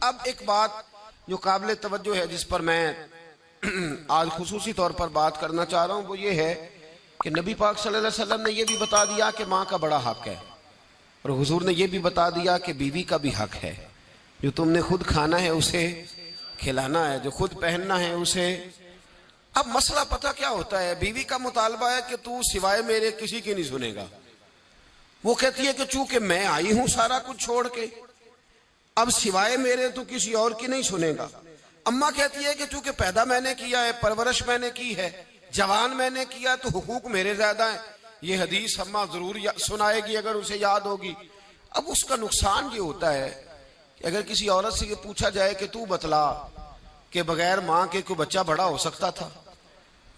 اب ایک بات جو قابل توجہ ہے جس پر میں آج خصوصی طور پر بات کرنا چاہ رہا ہوں وہ یہ ہے کہ نبی پاک صلی اللہ علیہ وسلم نے یہ بھی بتا دیا کہ ماں کا بڑا حق ہے، اور حضور نے یہ بھی بتا دیا کہ بیوی کا بھی حق ہے۔ جو تم نے خود کھانا ہے اسے کھلانا ہے، جو خود پہننا ہے اسے۔ اب مسئلہ پتہ کیا ہوتا ہے، بیوی کا مطالبہ ہے کہ تو سوائے میرے کسی کی نہیں سنے گا۔ وہ کہتی ہے کہ چونکہ میں آئی ہوں سارا کچھ چھوڑ کے، اب سوائے میرے تو کسی اور کی نہیں سنے گا۔ اماں کہتی ہے کہ چونکہ پیدا میں نے کیا ہے، پرورش میں نے کی ہے، جوان میں نے کیا، تو حقوق میرے زیادہ ہیں۔ یہ حدیث اماں ضرور سنائے گی اگر اسے یاد ہوگی۔ اب اس کا نقصان یہ ہوتا ہے کہ اگر کسی عورت سے یہ پوچھا جائے کہ تو بتلا کہ بغیر ماں کے کوئی بچہ بڑا ہو سکتا تھا،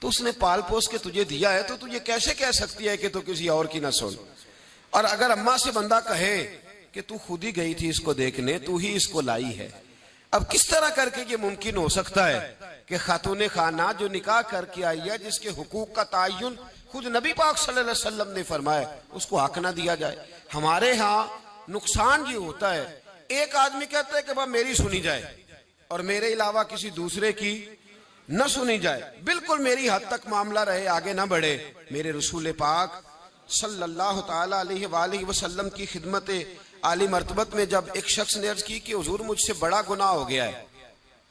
تو اس نے پال پوس کے تجھے دیا ہے، تو یہ کیسے کہہ سکتی ہے کہ تو کسی اور کی نہ سن؟ اور اگر اماں سے بندہ کہے کہ تو خود ہی گئی تھی اس کو دیکھنے، تو ہی اس کو لائی ہے، اب کس طرح کر کے یہ ممکن ہو سکتا ہے کہ خاتون خانہ جو نکاح کر کے آئی ہے، جس کے حقوق کا تعین خود نبی پاک صلی اللہ علیہ وسلم نے فرمایا، اس کو حق نہ دیا جائے؟ ہمارے ہاں نقصان یہ ہوتا ہے، ایک آدمی کہتا ہے کہ بس میری سنی جائے اور میرے علاوہ کسی دوسرے کی نہ سنی جائے، بالکل میری حد تک معاملہ رہے، آگے نہ بڑھے۔ میرے رسول پاک صلی اللہ تعالیٰ علیہ وآلہ وسلم کی خدمت عالی مرتبت میں جب ایک شخص نے عرض کی کہ حضور مجھ سے بڑا گناہ ہو گیا ہے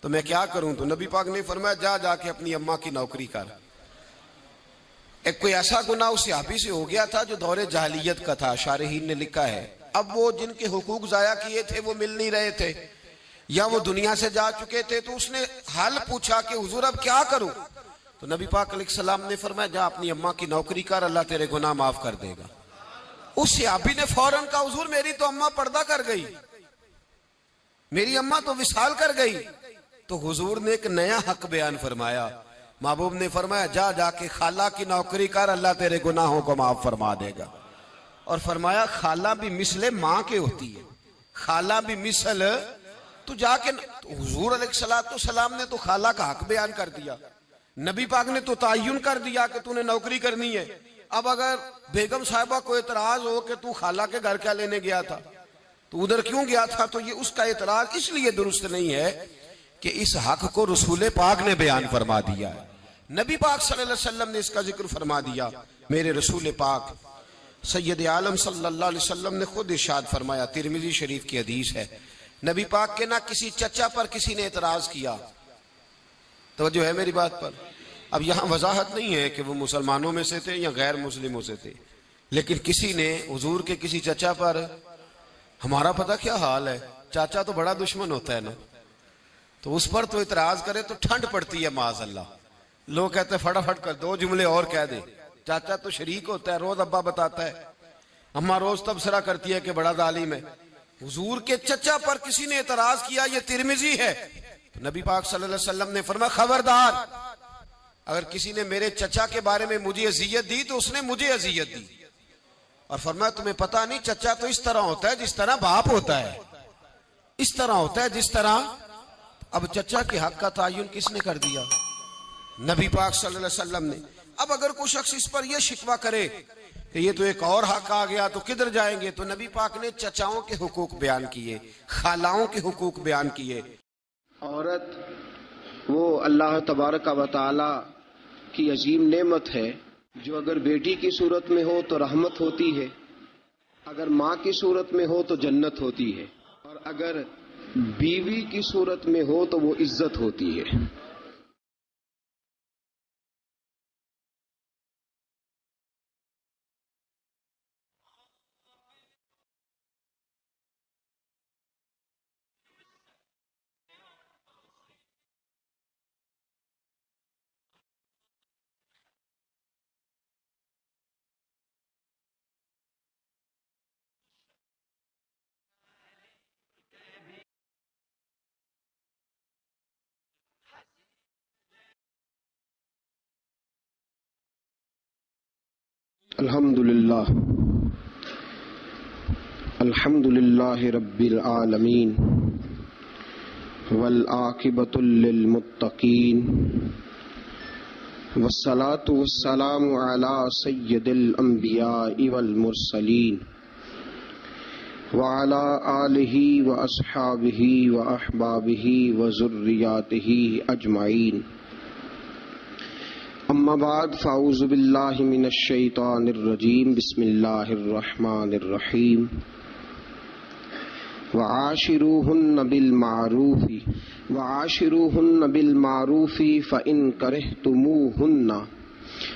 تو میں کیا کروں، تو نبی پاک نے فرمایا جا کے اپنی اماں کی نوکری کر۔ ایک کوئی ایسا گناہ اس صحابی سے ہو گیا تھا جو دور جاہلیت کا تھا، شارحین نے لکھا ہے۔ اب وہ جن کے حقوق ضائع کیے تھے وہ مل نہیں رہے تھے یا وہ دنیا سے جا چکے تھے، تو اس نے حل پوچھا کہ حضور اب کیا کروں؟ تو نبی پاک علیہ السلام نے فرمایا جا اپنی اماں کی نوکری کر، اللہ تیرے گناہ معاف کر دے گا۔ اس صحابی نے فوراً کہا حضور میری تو اماں پردہ کر گئی، میری اماں تو وصال کر گئی۔ تو حضور نے ایک نیا حق بیان فرمایا، محبوب نے فرمایا جا کے خالہ کی نوکری کر، اللہ تیرے گناہوں کو معاف فرما دے گا۔ اور فرمایا خالہ بھی مثل ماں کے ہوتی ہے، خالہ بھی مثل، تو جا کے حضور علیہ السلام نے تو خالہ کا حق بیان کر دیا، نبی پاک نے تو تعین کر دیا کہ تو نے نوکری کرنی ہے۔ اب اگر بیگم صاحبہ کو اعتراض ہو کہ تو خالہ کے گھر کیا لینے گیا تھا، تو ادھر کیوں گیا تھا، تو یہ اس کا اعتراض اس لیے درست نہیں ہے کہ اس حق کو رسول پاک نے بیان فرما دیا ہے، نبی پاک صلی اللہ علیہ وسلم نے اس کا ذکر فرما دیا۔ میرے رسول پاک سید عالم صلی اللہ علیہ وسلم نے خود ارشاد فرمایا، ترمذی شریف کی حدیث ہے، نبی پاک کے نہ کسی چچا پر کسی نے اعتراض کیا، توجہ ہے میری بات پر؟ اب یہاں وضاحت نہیں ہے کہ وہ مسلمانوں میں سے تھے یا غیر مسلموں سے تھے، لیکن کسی نے حضور کے کسی چچا پر، ہمارا پتہ کیا حال ہے، چاچا تو بڑا دشمن ہوتا ہے نا، تو اس پر تو اعتراض کرے تو ٹھنڈ پڑتی ہے معاذ اللہ۔ لوگ کہتے ہیں فٹافٹ کر دو جملے اور کہہ دے، چاچا تو شریک ہوتا ہے، روز ابا بتاتا ہے، اماں روز تبصرہ کرتی ہے کہ بڑا ظالم ہے۔ حضور کے چچا پر کسی نے اعتراض کیا، یہ ترمذی ہے، تو نبی پاک صلی اللہ علیہ وسلم نے فرمایا خبردار، اگر کسی نے میرے چچا کے بارے میں مجھے اذیت دی تو اس نے مجھے اذیت دی، اور فرمایا تمہیں پتہ نہیں چچا تو اس طرح ہوتا ہے جس طرح باپ ہوتا ہے، اس طرح ہوتا ہے جس طرح۔ اب چچا کے حق کا تعین کس نے کر دیا؟ نبی پاک صلی اللہ علیہ وسلم نے۔ اب اگر کوئی شخص اس پر یہ شکوہ کرے کہ یہ تو ایک اور حق آ گیا تو کدھر جائیں گے، تو نبی پاک نے چچاؤں کے حقوق بیان کیے، خالاؤں کے حقوق بیان کیے۔ عورت وہ اللہ تبارک و تعالی کی عظیم نعمت ہے جو اگر بیٹی کی صورت میں ہو تو رحمت ہوتی ہے، اگر ماں کی صورت میں ہو تو جنت ہوتی ہے، اور اگر بیوی کی صورت میں ہو تو وہ عزت ہوتی ہے۔ الحمد للہ رب العالمین والعاقبۃ للمتقین والصلاة والسلام علی سید الانبیاء والمرسلین وعلى آله وأصحابه وأحبابه وذرياته أجمعين أما بعد فأعوذ بالله من الشيطان الرجيم بسم الله الرحمن الرحيم وعاشروهن بالمعروف فإن كرهتموهن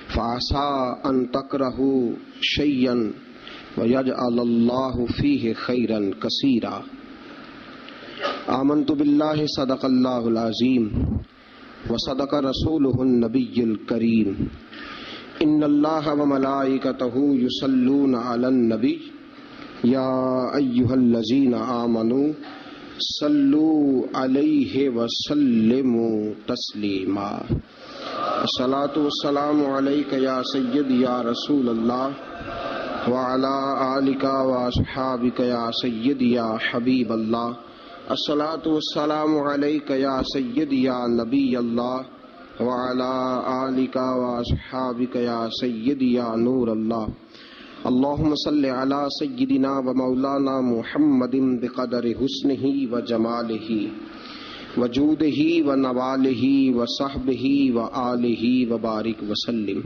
فعسى أن تكرهوا شيئا ويجعل الله فيه خيرا كثيرا آمنت بالله صدق الله العظيم وصدق رسوله النبي الكريم إن الله وملائكته يصلون على النبي يا أيها الذين آمنوا صلوا عليه وسلموا تسليما الصلاة والسلام عليك يا سيدي يا رسول الله وعلى آلك وأصحابك يا سيدي يا حبيب الله الصلاة والسلام عليك يا سيدي يا نبي الله وعلى آلك وأصحابك يا سيدي يا نور الله اللهم صل على سيدنا ومولانا محمد بقدر حسنه وجماله وجوده ونواله وصحبه وآله وبارك وسلم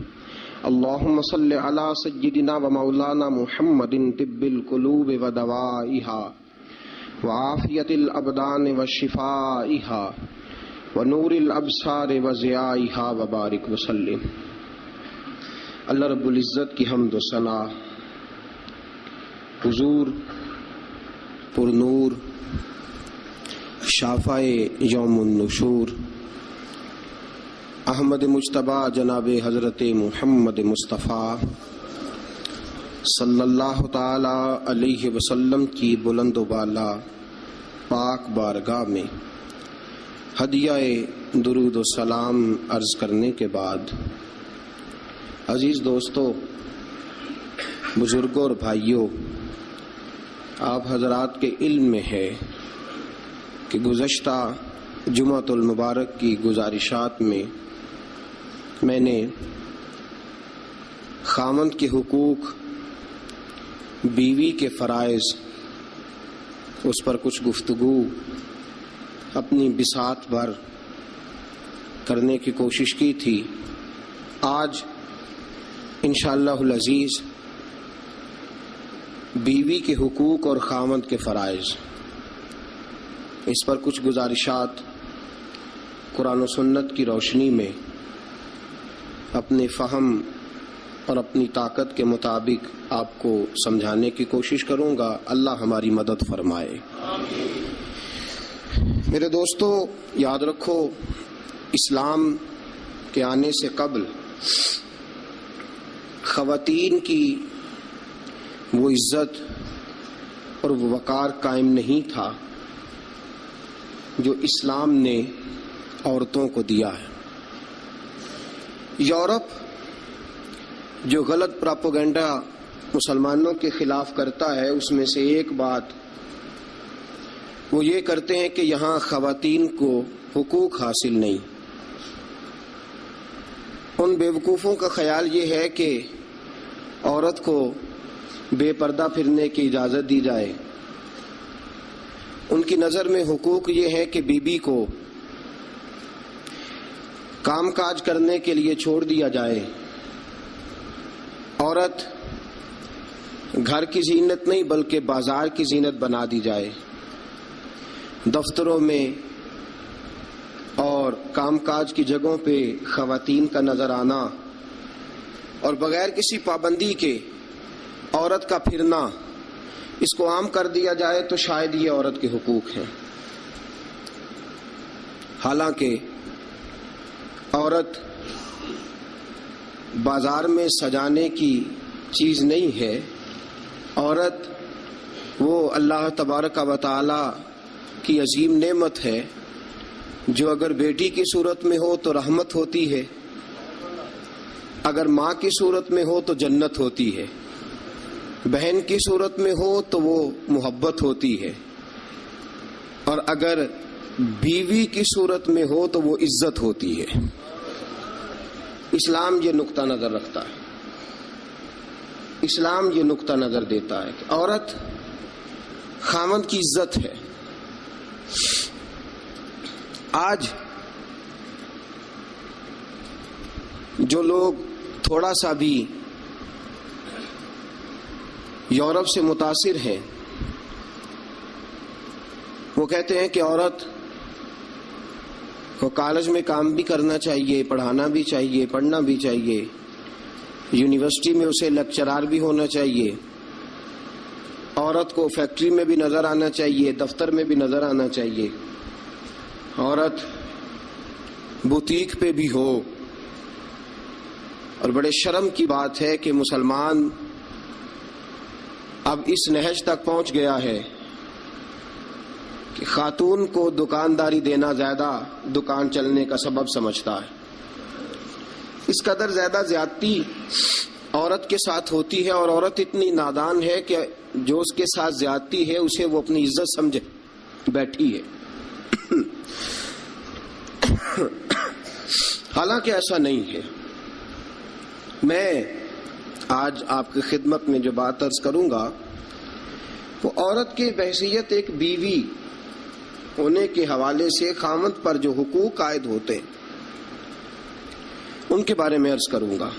اللهم صل على سيدنا ومولانا محمد طب القلوب ودوائها وعافية الأبدان وشفائها ونور الأبصار وضيائها وبارك وسلم اللہ رب العزت کی حمد و ثنا حضور پر نور شافع یوم النشور احمد مجتبی جناب حضرت محمد مصطفیٰ صلی اللہ تعالی علیہ وسلم کی بلند و بالا پاک بارگاہ میں ہدیہ درود و سلام عرض کرنے کے بعد عزیز دوستو، بزرگوں اور بھائیوں، آپ حضرات کے علم میں ہے کہ گزشتہ جمعۃ المبارک کی گزارشات میں نے خاوند کے حقوق، بیوی کے فرائض، اس پر کچھ گفتگو اپنی بساط بھر کرنے کی کوشش کی تھی۔ آج انشاءاللہ العزیز بیوی کے حقوق اور خاوند کے فرائض، اس پر کچھ گزارشات قرآن و سنت کی روشنی میں اپنے فہم اور اپنی طاقت کے مطابق آپ کو سمجھانے کی کوشش کروں گا۔ اللہ ہماری مدد فرمائے۔ میرے دوستو، یاد رکھو، اسلام کے آنے سے قبل خواتین کی وہ عزت اور وہ وقار قائم نہیں تھا جو اسلام نے عورتوں کو دیا ہے۔ یورپ جو غلط پراپوگنڈا مسلمانوں کے خلاف کرتا ہے، اس میں سے ایک بات وہ یہ کرتے ہیں کہ یہاں خواتین کو حقوق حاصل نہیں۔ ان بیوقوفوں کا خیال یہ ہے کہ عورت کو بے پردہ پھرنے کی اجازت دی جائے۔ ان کی نظر میں حقوق یہ ہے کہ بیوی کو کام کاج کرنے کے لیے چھوڑ دیا جائے۔ عورت گھر کی زینت نہیں بلکہ بازار کی زینت بنا دی جائے۔ دفتروں میں اور کام کاج کی جگہوں پہ خواتین کا نظر آنا اور بغیر کسی پابندی کے عورت کا پھرنا، اس کو عام کر دیا جائے تو شاید یہ عورت کے حقوق ہیں۔ حالانکہ عورت بازار میں سجانے کی چیز نہیں ہے۔ عورت وہ اللہ تبارک و تعالی کی عظیم نعمت ہے جو اگر بیٹی کی صورت میں ہو تو رحمت ہوتی ہے، اگر ماں کی صورت میں ہو تو جنت ہوتی ہے، بہن کی صورت میں ہو تو وہ محبت ہوتی ہے، اور اگر بیوی کی صورت میں ہو تو وہ عزت ہوتی ہے۔ اسلام یہ نقطہ نظر رکھتا ہے، اسلام یہ نقطہ نظر دیتا ہے کہ عورت خاوند کی عزت ہے. آج جو لوگ تھوڑا سا بھی یورپ سے متاثر ہیں وہ کہتے ہیں کہ عورت کو کالج میں کام بھی کرنا چاہیے, پڑھانا بھی چاہیے, پڑھنا بھی چاہیے, یونیورسٹی میں اسے لیکچرار بھی ہونا چاہیے, عورت کو فیکٹری میں بھی نظر آنا چاہیے, دفتر میں بھی نظر آنا چاہیے, عورت بوتیک پہ بھی ہو. اور بڑے شرم کی بات ہے کہ مسلمان اب اس نہج تک پہنچ گیا ہے کہ خاتون کو دکانداری دینا زیادہ دکان چلنے کا سبب سمجھتا ہے. اس قدر زیادہ زیادتی عورت کے ساتھ ہوتی ہے اور عورت اتنی نادان ہے کہ جو اس کے ساتھ زیادتی ہے اسے وہ اپنی عزت سمجھے بیٹھی ہے. حالانکہ ایسا نہیں ہے. میں آج آپ کی خدمت میں جو بات عرض کروں گا وہ عورت کی بحیثیت ایک بیوی ہونے کے حوالے سے خاوند پر جو حقوق عائد ہوتے ہیں ان کے بارے میں عرض کروں گا.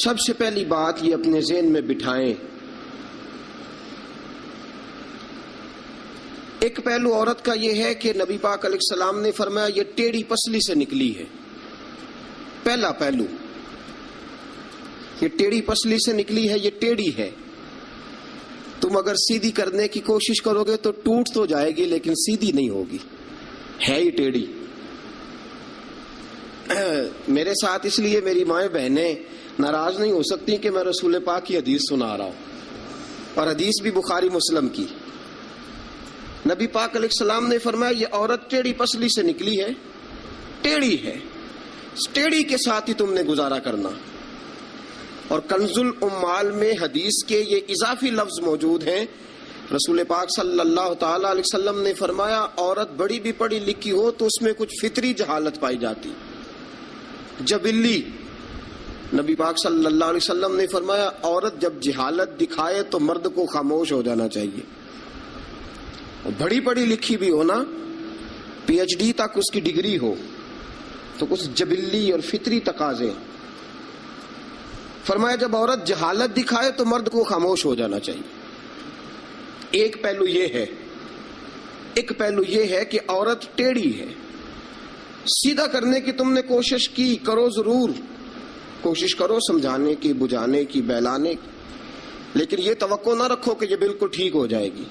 سب سے پہلی بات یہ اپنے ذہن میں بٹھائیں, ایک پہلو عورت کا یہ ہے کہ نبی پاک علیہ السلام نے فرمایا یہ ٹیڑھی پسلی سے نکلی ہے. پہلا پہلو یہ ٹیڑھی پسلی سے نکلی ہے, یہ ٹیڑھی ہے. تم اگر سیدھی کرنے کی کوشش کرو گے تو ٹوٹ تو جائے گی لیکن سیدھی نہیں ہوگی, ہے ہی ٹیڑھی. میرے ساتھ اس لیے میری مائیں بہنیں ناراض نہیں ہو سکتی کہ میں رسول پاک کی حدیث سنا رہا ہوں, اور حدیث بھی بخاری مسلم کی. نبی پاک علیہ السلام نے فرمایا یہ عورت ٹیڑھی پسلی سے نکلی ہے, ٹیڑھی ہے, اس ٹیڑھی کے ساتھ ہی تم نے گزارا کرنا. اور کنز الاموال میں حدیث کے یہ اضافی لفظ موجود ہیں. رسول پاک صلی اللہ تعالی علیہ وسلم نے فرمایا عورت بڑی بھی پڑھی لکھی ہو تو اس میں کچھ فطری جہالت پائی جاتی, جبلی. نبی پاک صلی اللہ علیہ وسلم نے فرمایا عورت جب جہالت دکھائے تو مرد کو خاموش ہو جانا چاہیے. بڑی پڑھی لکھی بھی ہو نا, پی ایچ ڈی تک اس کی ڈگری ہو, تو کچھ جبلی اور فطری تقاضے. فرمایا جب عورت جہالت دکھائے تو مرد کو خاموش ہو جانا چاہیے. ایک پہلو یہ ہے, ایک پہلو یہ ہے کہ عورت ٹیڑھی ہے. سیدھا کرنے کی تم نے کوشش کی, کرو ضرور, کوشش کرو سمجھانے کی, بجھانے کی, بہلانے کی, لیکن یہ توقع نہ رکھو کہ یہ بالکل ٹھیک ہو جائے گی.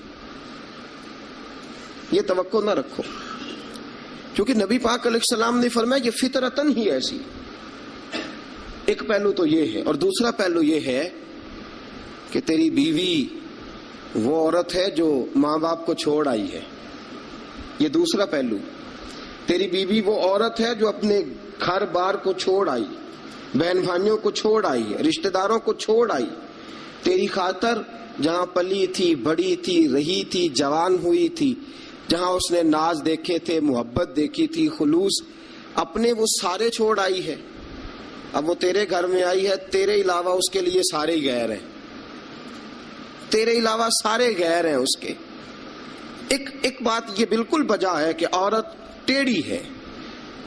یہ توقع نہ رکھو, کیونکہ نبی پاک علیہ السلام نے فرمایا یہ فطرتاً ہی ایسی. ایک پہلو تو یہ ہے. اور دوسرا پہلو یہ ہے کہ تیری بیوی وہ عورت ہے جو ماں باپ کو چھوڑ آئی ہے. یہ دوسرا پہلو. تیری بیوی وہ عورت ہے جو اپنے گھر بار کو چھوڑ آئی, بہن بھائیوں کو چھوڑ آئی, رشتہ داروں کو چھوڑ آئی, تیری خاطر جہاں پلی تھی, بڑی تھی, رہی تھی, جوان ہوئی تھی, جہاں اس نے ناز دیکھے تھے, محبت دیکھی تھی, خلوص, اپنے وہ سارے چھوڑ آئی ہے. اب وہ تیرے گھر میں آئی ہے, تیرے علاوہ اس کے لیے سارے غیر ہیں, تیرے علاوہ سارے غیر ہیں اس کے. ایک بات یہ بالکل بجا ہے کہ عورت ٹیڑھی ہے.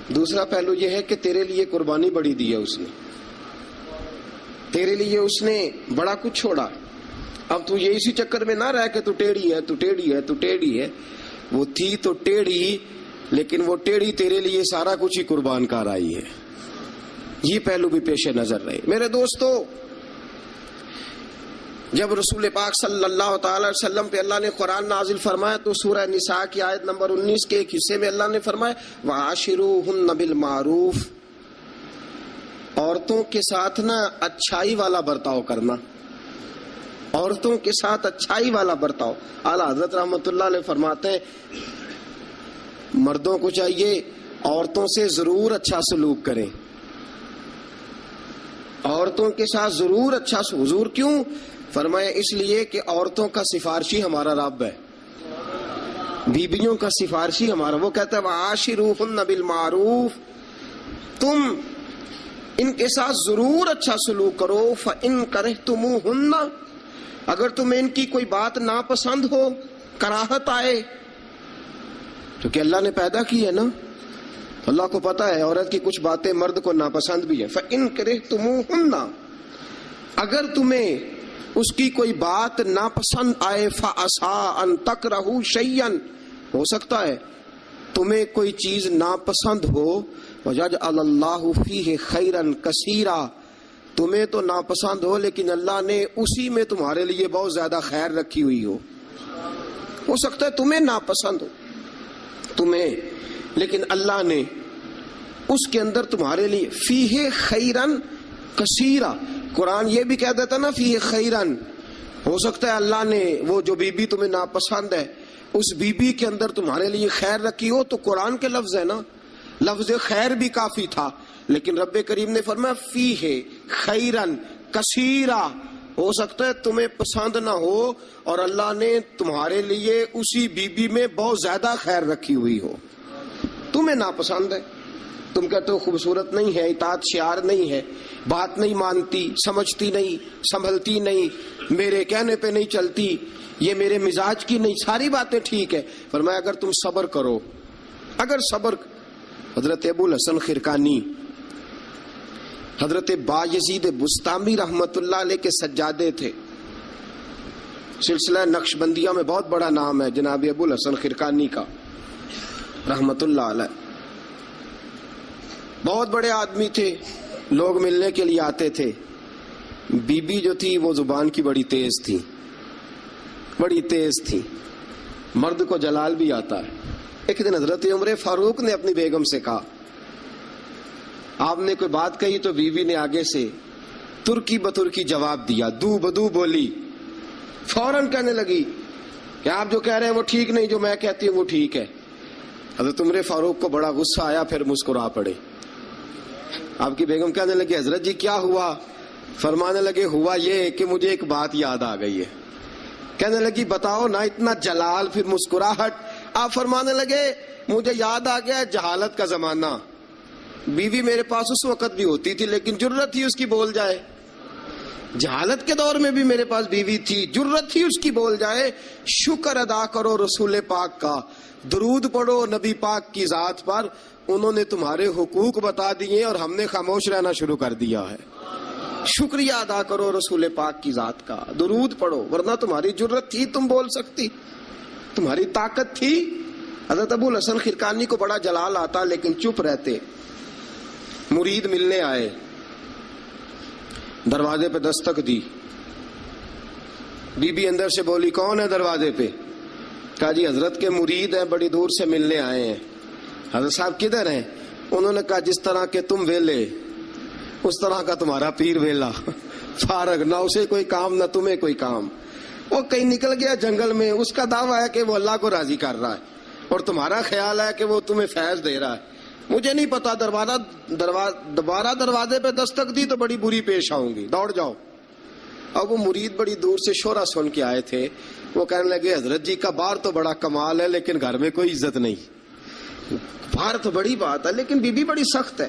دوسرا پہلو یہ ہے کہ تیرے لیے قربانی بڑی دی ہے اس نے, تیرے لیے اس نے بڑا کچھ چھوڑا. اب تو یہ اسی چکر میں نہ رہ کہ تو ٹیڑھی ہے, تو ٹیڑھی ہے, تو ٹیڑھی ہے. وہ تھی تو ٹیڑھی, لیکن وہ ٹیڑھی تیرے لیے سارا کچھ ہی قربان کر آئی ہے. یہ پہلو بھی پیش نظر رہے. میرے دوستو, جب رسول پاک صلی اللہ تعالی علیہ وسلم پہ اللہ نے قرآن نازل فرمایا تو سورہ نساء کی آیت نمبر 19 کے ایک حصے میں اللہ نے فرمایا وَعَاشِرُوهُنَّ بِالْمَعْرُوفِ, عورتوں کے ساتھ نا اچھائی والا برتاؤ کرنا, عورتوں کے ساتھ اچھائی والا برتاؤ. اعلیٰ حضرت رحمۃ اللہ علیہ فرماتے ہیں مردوں کو چاہیے عورتوں سے ضرور اچھا سلوک کریں, عورتوں کے ساتھ ضرور اچھا. حضور کیوں فرمایا؟ اس لیے کہ عورتوں کا سفارشی ہمارا رب ہے, بیبیوں کا سفارشی ہمارا. وہ کہتا ہے وَعَاشِرُوهُنَّ بِالْمَعْرُوفِ, تم ان کے ساتھ ضرور اچھا سلوک کرو. فَإِن كَرِهْتُمُوهُنَّ, اگر تمہیں ان کی کوئی بات ناپسند ہو، کراہت آئے، کیونکہ اللہ نے پیدا کی ہے نا، اللہ کو پتا ہے عورت کی کچھ باتیں مرد کو ناپسند بھی ہیں. فَإِن كَرِهْتُمُوهُنَّ، اگر تمہیں اس کی کوئی بات ناپسند آئے، فَعَسَىٰ أَن تَكْرَهُوا شَيْئًا، ہو سکتا ہے تمہیں کوئی چیز ناپسند ہو، وَيَجْعَلَ اللَّهُ فِيهِ خَيْرًا كَثِيرًا، تمہیں تو ناپسند ہو لیکن اللہ نے اسی میں تمہارے لیے بہت زیادہ خیر رکھی ہوئی ہو سکتا ہے تمہیں ناپسند ہو تمہیں، لیکن اللہ نے اس کے اندر تمہارے لیے فیہ خیرن کثیرا، قرآن یہ بھی کہہ دیتا نا فیہ خیرن، ہو سکتا ہے اللہ نے وہ جو بی بی تمہیں ناپسند ہے اس بی بی کے اندر تمہارے لیے خیر رکھی ہو. تو قرآن کے لفظ ہے نا، لفظ خیر بھی کافی تھا، لیکن رب کریم نے فرمایا فیہ خیرن کثیرا، ہو سکتا ہے تمہیں پسند نہ ہو اور اللہ نے تمہارے لیے اسی بی بی میں بہت زیادہ خیر رکھی ہوئی ہو. تمہیں ناپسند ہے، تم کہتے ہو خوبصورت نہیں ہے، اطاعت شعار نہیں ہے، بات نہیں مانتی، سمجھتی نہیں، سنبھلتی نہیں، میرے کہنے پہ نہیں چلتی، یہ میرے مزاج کی نہیں، ساری باتیں ٹھیک ہے. فرمایا اگر تم صبر کرو، اگر صبر. حضرت ابو الحسن خرقانی، حضرت بایزید بستامی رحمت اللہ علیہ کے سجادے تھے، سلسلہ نقشبندیہ میں بہت بڑا نام ہے جناب ابو الحسن خرقانی کا رحمت اللہ علیہ. بہت بڑے آدمی تھے، لوگ ملنے کے لیے آتے تھے. بی بی جو تھی وہ زبان کی بڑی تیز تھی، بڑی تیز تھی، مرد کو جلال بھی آتا ہے. ایک دن حضرت عمر فاروق نے اپنی بیگم سے کہا، آپ نے کوئی بات کہی تو بیوی نے آگے سے ترکی بترکی جواب دیا، دو بدو بولی، فوراً کہنے لگی کہ آپ جو کہہ رہے ہیں وہ ٹھیک نہیں، جو میں کہتی ہوں وہ ٹھیک ہے. حضرت عمر فاروق کو بڑا غصہ آیا، پھر مسکرا پڑے. آپ کی بیگم کہنے لگی حضرت جی کیا ہوا؟ فرمانے لگے ہوا یہ کہ مجھے ایک بات یاد آ گئی ہے. کہنے لگی بتاؤ نا، اتنا جلال پھر مسکراہٹ. آپ فرمانے لگے مجھے یاد آ گیا جہالت کا زمانہ، بیوی میرے پاس اس وقت بھی ہوتی تھی لیکن جرت ہی اس کی بول جائے، جہالت کے دور میں بھی میرے پاس بیوی تھی، جرت ہی اس کی بول جائے. شکر ادا کرو رسول پاک کا، درود پڑھو نبی پاک کی ذات پر، انہوں نے تمہارے حقوق بتا دیے اور ہم نے خاموش رہنا شروع کر دیا ہے. شکریہ ادا کرو رسول پاک کی ذات کا، درود پڑھو، ورنہ تمہاری جرت تھی تم بول سکتی، تمہاری طاقت تھی. حضرت ابو الحسن خرقانی کو بڑا جلال آتا لیکن چپ رہتے. مرید ملنے آئے، دروازے پہ دستک دی، بی بی اندر سے بولی کون ہے دروازے پہ؟ کہا جی حضرت کے مرید ہیں، بڑی دور سے ملنے آئے ہیں. حضرت صاحب کدھر ہیں؟ انہوں نے کہا جس طرح کے تم ویلے اس طرح کا تمہارا پیر ویلا، فارغ، نہ اسے کوئی کام نہ تمہیں کوئی کام. وہ کہیں نکل گیا جنگل میں، اس کا دعویٰ ہے کہ وہ اللہ کو راضی کر رہا ہے اور تمہارا خیال ہے کہ وہ تمہیں فیض دے رہا ہے. مجھے نہیں پتا، دوبارہ دروازے پہ دستک دی تو بڑی بری پیش آؤں گی، دوڑ جاؤ. اب وہ مرید بڑی دور سے شورا سن کے آئے تھے، وہ کہنے لگے حضرت جی کا بار تو بڑا کمال ہے لیکن گھر میں کوئی عزت نہیں. بار تو بڑی بات ہے لیکن بی بی بڑی سخت ہے،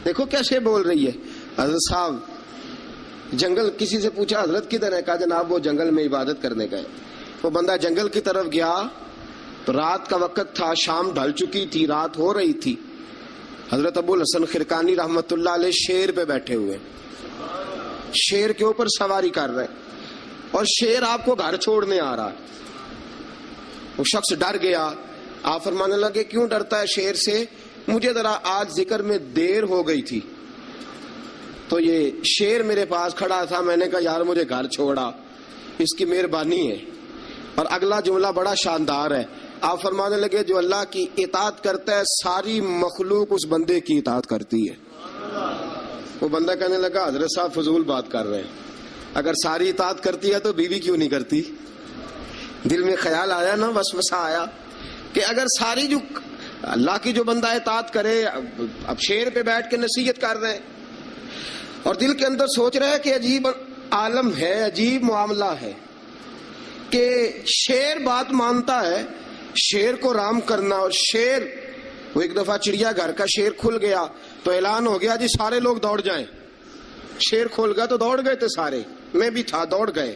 دیکھو کیسے بول رہی ہے. حضرت صاحب جنگل، کسی سے پوچھا حضرت کدھر ہے؟ کہا جناب وہ جنگل میں عبادت کرنے گئے. وہ بندہ جنگل کی طرف گیا تو رات کا وقت تھا، شام ڈھل چکی تھی، رات ہو رہی تھی. حضرت ابو الحسن خرقانی رحمت اللہ علیہ شیر پہ بیٹھے ہوئے، شیر کے اوپر سواری کر رہے اور شیر آپ کو گھر چھوڑنے آ رہا ہے. وہ شخص ڈر گیا. آپ فرمانے لگے کیوں ڈرتا ہے شیر سے؟ مجھے ذرا آج ذکر میں دیر ہو گئی تھی تو یہ شیر میرے پاس کھڑا تھا، میں نے کہا یار مجھے گھر چھوڑا، اس کی مہربانی ہے. اور اگلا جملہ بڑا شاندار ہے. آپ فرمانے لگے جو اللہ کی اطاعت کرتا ہے ساری مخلوق اس بندے کی اطاعت کرتی ہے. وہ بندہ کہنے لگا حضرت صاحب فضول بات کر رہے ہیں، اگر ساری اطاعت کرتی ہے تو بیوی کیوں نہیں کرتی؟ دل میں خیال آیا نا، وسوسہ آیا کہ اگر ساری جو اللہ کی جو بندہ اطاعت کرے، اب شیر پہ بیٹھ کے نصیحت کر رہے ہیں اور دل کے اندر سوچ رہے ہیں کہ عجیب عالم ہے، عجیب معاملہ ہے کہ شیر بات مانتا ہے، شیر کو رام کرنا. اور شیر، وہ ایک دفعہ چڑیا گھر کا شیر کھل گیا تو اعلان ہو گیا جی سارے لوگ دوڑ جائیں. شیر کھول گیا تو دوڑ گئے تھے سارے، میں بھی تھا، دوڑ گئے.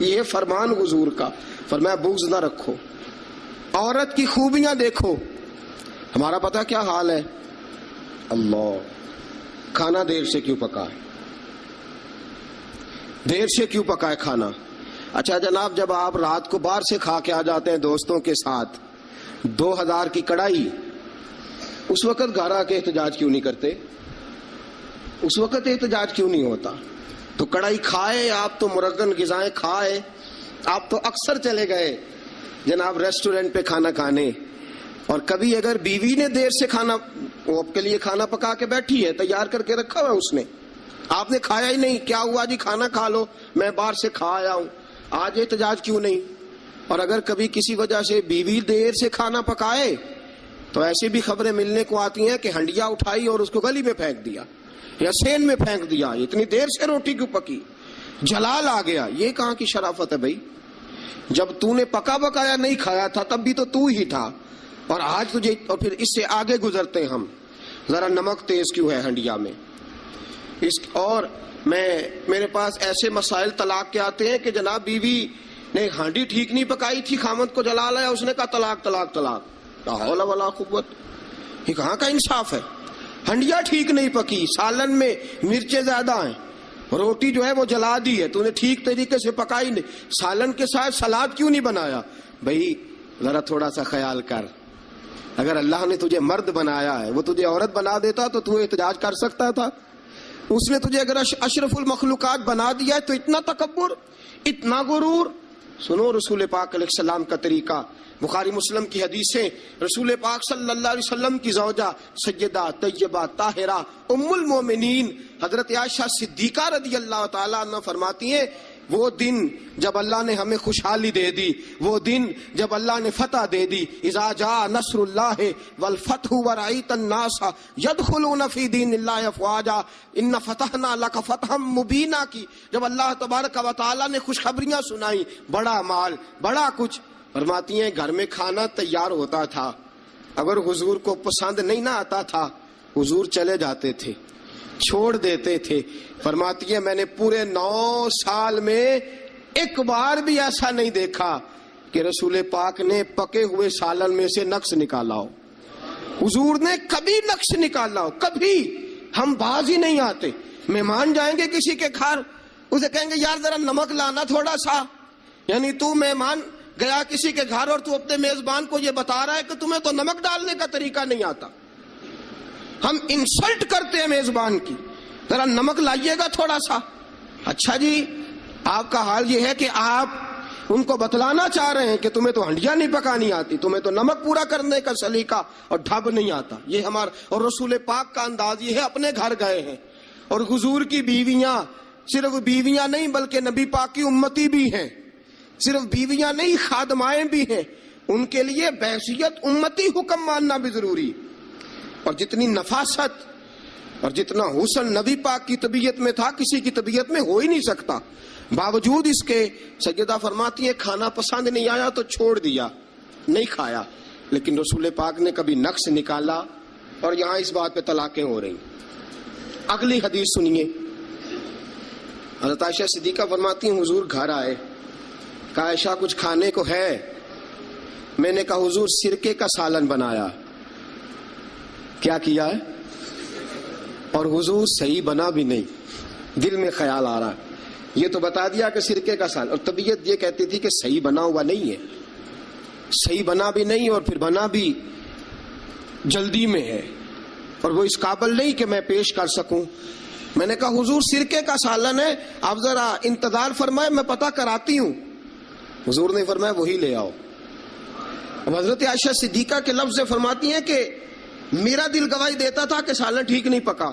یہ فرمان حضور کا، فرمایا بغض نہ رکھو، عورت کی خوبیاں دیکھو۔ ہمارا پتہ کیا حال ہے؟ اللہ، کھانا دیر سے کیوں پکا ہے، دیر سے کیوں پکا ہے کھانا؟ اچھا جناب، جب آپ رات کو باہر سے کھا کے آ جاتے ہیں دوستوں کے ساتھ 2000 کی کڑھائی، اس وقت گھر آ کے احتجاج کیوں نہیں کرتے؟ اس وقت احتجاج کیوں نہیں ہوتا؟ تو کڑھائی کھائے آپ، تو مرغن غذائیں کھائے آپ، تو اکثر چلے گئے جناب ریسٹورنٹ پہ کھانا کھانے، اور کبھی اگر بیوی نے دیر سے کھانا، وہ آپ کے لیے کھانا پکا کے بیٹھی ہے، تیار کر کے رکھا ہوا ہے اس نے، آپ نے کھایا ہی نہیں، کیا ہوا جی کھانا کھا لو، میں باہر سے کھا آیا ہوں، آج احتجاج کیوں نہیں؟ اور اگر کبھی کسی وجہ سے بیوی دیر سے کھانا پکائے تو ایسی بھی خبریں ملنے کو آتی ہیں کہ ہنڈیا اٹھائی اور اس کو گلی میں پھینک دیا یا سین میں پھینک دیا، اتنی دیر سے روٹی کیوں پکی، جلال آ گیا۔ یہ کہاں کی شرافت ہے بھائی؟ جب تو نے پکا پکایا نہیں کھایا تھا تب بھی تو ہی تھا، اور آج تجھے، اور پھر اس سے آگے گزرتے ہم، ذرا نمک تیز کیوں ہے ہنڈیا میں؟ اور میرے پاس ایسے مسائل طلاق کے آتے ہیں کہ جناب بیوی نے ہانڈی ٹھیک نہیں پکائی تھی، خامد کو جلا لایا، اس نے کہا طلاق طلاق طلاق، لا حول ولا قوت۔ یہ کہاں کا انصاف ہے؟ ہنڈیا ٹھیک نہیں پکی، سالن میں مرچیں زیادہ ہیں، روٹی جو ہے وہ جلا دی ہے، تو نے ٹھیک طریقے سے پکائی نہیں، سالن کے ساتھ سلاد کیوں نہیں بنایا؟ بھائی ذرا تھوڑا سا خیال کر، اگر اللہ نے تجھے مرد بنایا ہے، وہ تجھے عورت بنا دیتا تو احتجاج کر سکتا تھا؟ اس نے تجھے اگر اشرف المخلوقات بنا دیا ہے تو اتنا تکبر، اتنا غرور؟ سنو رسول پاک علیہ السلام کا طریقہ، بخاری مسلم کی حدیثیں، رسول پاک صلی اللہ علیہ وسلم کی زوجہ سیدہ طیبہ طاہرہ ام المومنین حضرت عائشہ صدیقہ رضی اللہ تعالیٰ عنہ فرماتی ہیں، وہ دن جب اللہ نے ہمیں خوشحالی دے دی، وہ دن جب اللہ نے فتح دے دی، اذا جاء نصر اللہ والفتح ورأیت الناس یدخلون فی دین اللہ افواجا ان فتحنا لک فتحا مبینا کی، جب اللہ تبارک و تعالیٰ نے خوشخبریاں سنائی، بڑا مال، بڑا کچھ، فرماتی ہیں گھر میں کھانا تیار ہوتا تھا، اگر حضور کو پسند نہیں نہ آتا تھا حضور چلے جاتے تھے، چھوڑ دیتے تھے۔ فرماتی ہے میں نے پورے 9 سال میں ایک بار بھی ایسا نہیں دیکھا کہ رسول پاک نے پکے ہوئے سالن میں سے نقص نکالا ہو، حضور نے کبھی نقص نکالا ہو، کبھی۔ ہم باز ہی نہیں آتے، مہمان جائیں گے کسی کے گھر، اسے کہیں گے یار ذرا نمک لانا تھوڑا سا، یعنی تو مہمان گیا کسی کے گھر اور تو اپنے میزبان کو یہ بتا رہا ہے کہ تمہیں تو نمک ڈالنے کا طریقہ نہیں آتا۔ ہم انسلٹ کرتے ہیں میزبان کی، ذرا نمک لائیے گا تھوڑا سا۔ اچھا جی، آپ کا حال یہ ہے کہ آپ ان کو بتلانا چاہ رہے ہیں کہ تمہیں تو ہنڈیاں نہیں پکانی آتی، تمہیں تو نمک پورا کرنے کا سلیقہ اور ڈھب نہیں آتا۔ یہ ہمارا اور رسول پاک کا انداز یہ ہے، اپنے گھر گئے ہیں اور حضور کی بیویاں، صرف بیویاں نہیں بلکہ نبی پاک کی امتی بھی ہیں، صرف بیویاں نہیں خادمائیں بھی ہیں، ان کے لیے بحیثیت امتی حکم ماننا بھی ضروری۔ اور جتنی نفاست اور جتنا حسن نبی پاک کی طبیعت میں تھا کسی کی طبیعت میں ہو ہی نہیں سکتا، باوجود اس کے سیدہ فرماتی ہیں کھانا پسند نہیں آیا تو چھوڑ دیا، نہیں کھایا، لیکن رسول پاک نے کبھی نقص نکالا؟ اور یہاں اس بات پہ طلاقیں ہو رہی۔ اگلی حدیث سنیے، حضرت عائشہ صدیقہ فرماتی ہیں حضور گھر آئے، کہا عائشہ کچھ کھانے کو ہے؟ میں نے کہا حضور سرکے کا سالن بنایا۔ کیا کیا ہے؟ اور حضور صحیح بنا بھی نہیں، دل میں خیال آ رہا، یہ تو بتا دیا کہ سرکے کا سالن، اور طبیعت یہ کہتی تھی کہ صحیح بنا ہوا نہیں ہے، صحیح بنا بھی نہیں، اور پھر بنا بھی جلدی میں ہے، اور وہ اس قابل نہیں کہ میں پیش کر سکوں۔ میں نے کہا حضور سرکے کا سالن ہے، آپ ذرا انتظار فرمائے میں پتہ کراتی ہوں۔ حضور نے فرمایا وہی لے آؤ۔ اب حضرت عائشہ صدیقہ کے لفظ سے فرماتی ہیں کہ میرا دل گواہی دیتا تھا کہ سالن ٹھیک نہیں پکا،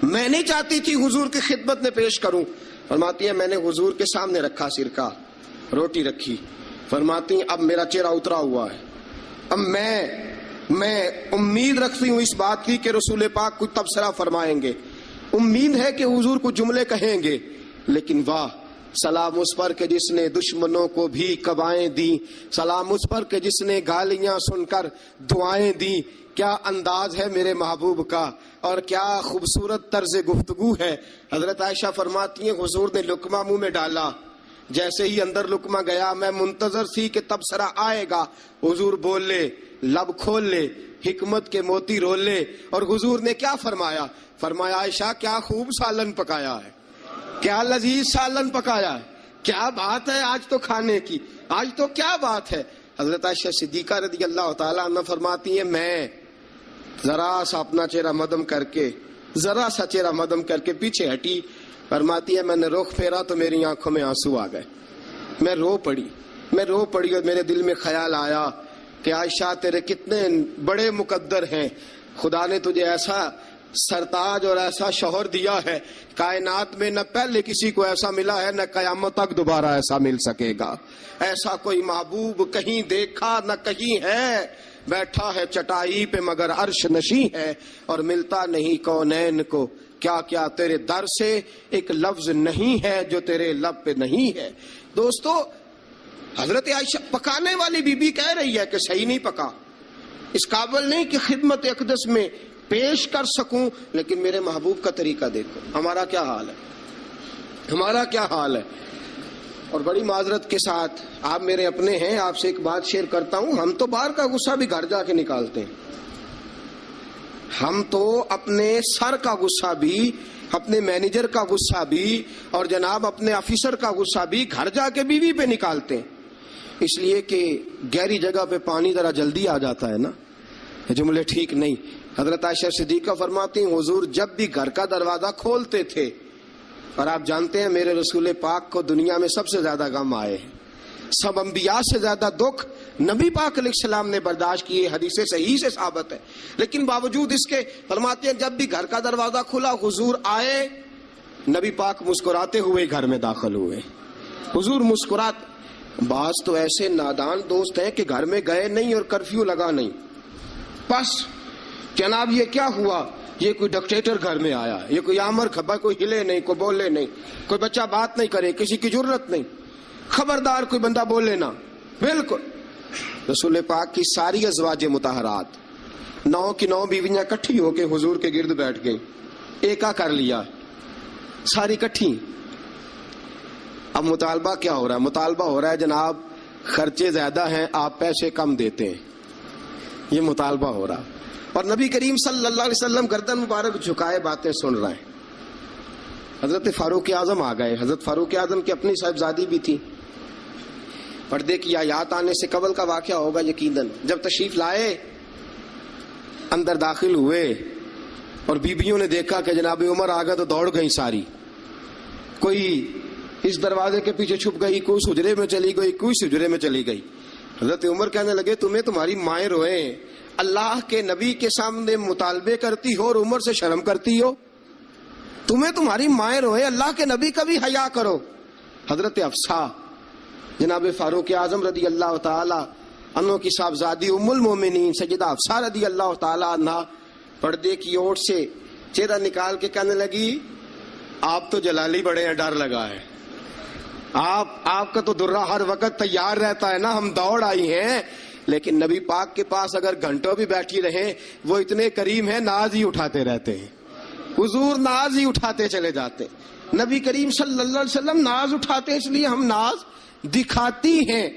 میں نہیں چاہتی تھی حضور کی خدمت میں پیش کروں۔ فرماتی ہیں میں نے حضور کے سامنے رکھا سرکہ، روٹی رکھی، فرماتی ہیں اب میرا چہرہ اترا ہوا ہے، اب میں امید رکھتی ہوں اس بات کی کہ رسول پاک کچھ تبصرہ فرمائیں گے، امید ہے کہ حضور کچھ جملے کہیں گے، لیکن واہ سلام اس پر کہ جس نے دشمنوں کو بھی قبائیں دی، سلام اس پر کہ جس نے گالیاں سن کر دعائیں دی۔ کیا انداز ہے میرے محبوب کا، اور کیا خوبصورت طرز گفتگو ہے۔ حضرت عائشہ فرماتی ہیں حضور نے لقمہ منہ میں ڈالا، جیسے ہی اندر لقمہ گیا میں منتظر تھی کہ تبصرہ آئے گا، حضور بول لے، لب کھول لے، حکمت کے موتی رول لے. اور حضور نے کیا فرمایا؟ فرمایا عائشہ کیا خوب سالن پکایا ہے، کیا لذیذ سالن پکایا ہے، کیا بات ہے آج تو کھانے کی، آج تو کیا بات ہے. حضرت عائشہ صدیقہ رضی اللہ تعالیٰ عنہ فرماتی ہیں میں ذرا سا اپنا چہرہ مدم کر کے، ذرا سا چہرہ مدم کر کے پیچھے ہٹی. فرماتی ہے میں نے رخ پھیرا تو میری آنکھوں میں آنسو آ گئے، میں رو پڑی اور میرے دل میں خیال آیا کہ عائشہ تیرے کتنے بڑے مقدر ہیں، خدا نے تجھے ایسا سرتاج اور ایسا شوہر دیا ہے، کائنات میں نہ پہلے کسی کو ایسا ملا ہے، نہ قیامت تک دوبارہ ایسا مل سکے گا. ایسا کوئی محبوب کہیں دیکھا نہ کہیں ہے، بیٹھا ہے چٹائی پہ مگر عرش نشیں ہے، اور ملتا نہیں کونین کو، کیا کیا تیرے در سے ایک لفظ نہیں ہے جو تیرے لب پہ نہیں ہے. دوستو حضرت عائشہ پکانے والی بی بی کہہ رہی ہے کہ صحیح نہیں پکا، اس قابل نہیں کہ خدمت اقدس میں پیش کر سکوں، لیکن میرے محبوب کا طریقہ دیکھو. ہمارا کیا حال ہے، ہمارا کیا حال ہے. اور بڑی معذرت کے ساتھ آپ میرے اپنے ہیں، آپ سے ایک بات شیئر کرتا ہوں، ہم تو باہر کا غصہ بھی گھر جا کے نکالتے ہیں. ہم تو اپنے سر کا غصہ بھی، اپنے مینیجر کا غصہ بھی، اور جناب اپنے آفیسر کا غصہ بھی گھر جا کے بیوی پہ نکالتے ہیں، اس لیے کہ گہری جگہ پہ پانی ذرا جلدی آ جاتا ہے نا. جملے ٹھیک نہیں. حضرت عائشہ صدیقہ فرماتی ہیں حضور جب بھی گھر کا دروازہ کھولتے تھے، اور آپ جانتے ہیں میرے رسول پاک کو دنیا میں سب سے زیادہ غم آئے ہیں، سب انبیاء سے زیادہ دکھ نبی پاک علیہ السلام نے برداشت کیے، حدیث صحیح سے ثابت ہے، لیکن باوجود اس کے فرماتے ہیں جب بھی گھر کا دروازہ کھلا حضور آئے، نبی پاک مسکراتے ہوئے گھر میں داخل ہوئے. حضور مسکراتے. بعض تو ایسے نادان دوست ہیں کہ گھر میں گئے نہیں اور کرفیو لگا نہیں، بس جناب یہ کیا ہوا، یہ کوئی ڈکٹیٹر گھر میں آیا، یہ کوئی آمر کھپا، کوئی ہلے نہیں، کوئی بولے نہیں، کوئی بچہ بات نہیں کرے، کسی کی جرت نہیں، خبردار کوئی بندہ بولے نہ. بالکل رسول پاک کی ساری ازواج مطہرات 9 کی 9 بیویاں کٹھی ہو کے حضور کے گرد بیٹھ گئیں، ایکا کر لیا ساری کٹھی. اب مطالبہ کیا ہو رہا ہے؟ مطالبہ ہو رہا ہے جناب خرچے زیادہ ہیں، آپ پیسے کم دیتے ہیں، یہ مطالبہ ہو رہا. اور نبی کریم صلی اللہ علیہ وسلم گردن مبارک جھکائے باتیں سن رہے ہیں. حضرت فاروق اعظم آ گئے. حضرت فاروق اعظم کی اپنی صاحبزادی بھی تھی. پردے کی آیات آنے سے قبل کا واقعہ ہوگا یقیناً. جب تشریف لائے اندر داخل ہوئے اور بیبیوں نے دیکھا کہ جناب عمر آ گئے تو دوڑ گئی ساری. کوئی اس دروازے کے پیچھے چھپ گئی، کوئی اس حجرے میں چلی گئی، کوئی اس حجرے میں چلی گئی. حضرت عمر کہنے لگے تمہیں تمہاری مائیں روئیں، اللہ کے نبی کے سامنے مطالبے کرتی ہو اور عمر سے شرم کرتی ہو، تمہیں تمہاری مائیں روئیں، اللہ کے نبی کا بھی حیا کرو. حضرت حفصہ جناب فاروق اعظم رضی اللہ تعالی عنہ کی صاحبزادی ام المومنین سیدہ حفصہ رضی اللہ تعالی عنہ پردے کی اوٹ سے چہرہ نکال کے کہنے لگی آپ تو جلالی بڑے ہیں، ڈر لگا ہے، آپ کا تو درہ ہر وقت تیار رہتا ہے نا، ہم دوڑ آئی ہیں. لیکن نبی پاک کے پاس اگر گھنٹوں بھی بیٹھی رہیں وہ اتنے کریم ہیں، ناز ہی اٹھاتے رہتے ہیں. حضور ناز ہی اٹھاتے چلے جاتے. نبی کریم صلی اللہ علیہ وسلم ناز اٹھاتے اس لیے ہم ناز دکھاتی ہیں،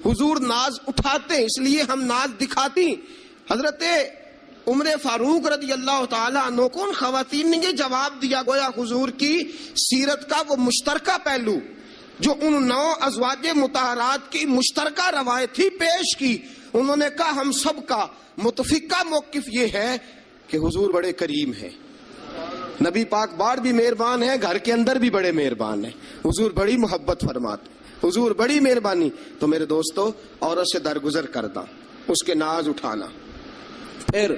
حضور ناز اٹھاتے اس لیے ہم ناز دکھاتی. حضرت عمر فاروق رضی اللہ تعالیٰ عنہ کو ان خواتین نے یہ جواب دیا، گویا حضور کی سیرت کا وہ مشترکہ پہلو جو ان 9 ازواج مطہرات کی مشترکہ روایت تھی پیش کی. انہوں نے کہا ہم سب کا متفقہ موقف یہ ہے کہ حضور بڑے کریم ہیں، نبی پاک باہر بھی مہربان ہیں، گھر کے اندر بھی بڑے مہربان ہیں، حضور بڑی محبت فرماتے، حضور بڑی مہربانی. تو میرے دوستو عورت سے درگزر کرنا، اس کے ناز اٹھانا. پھر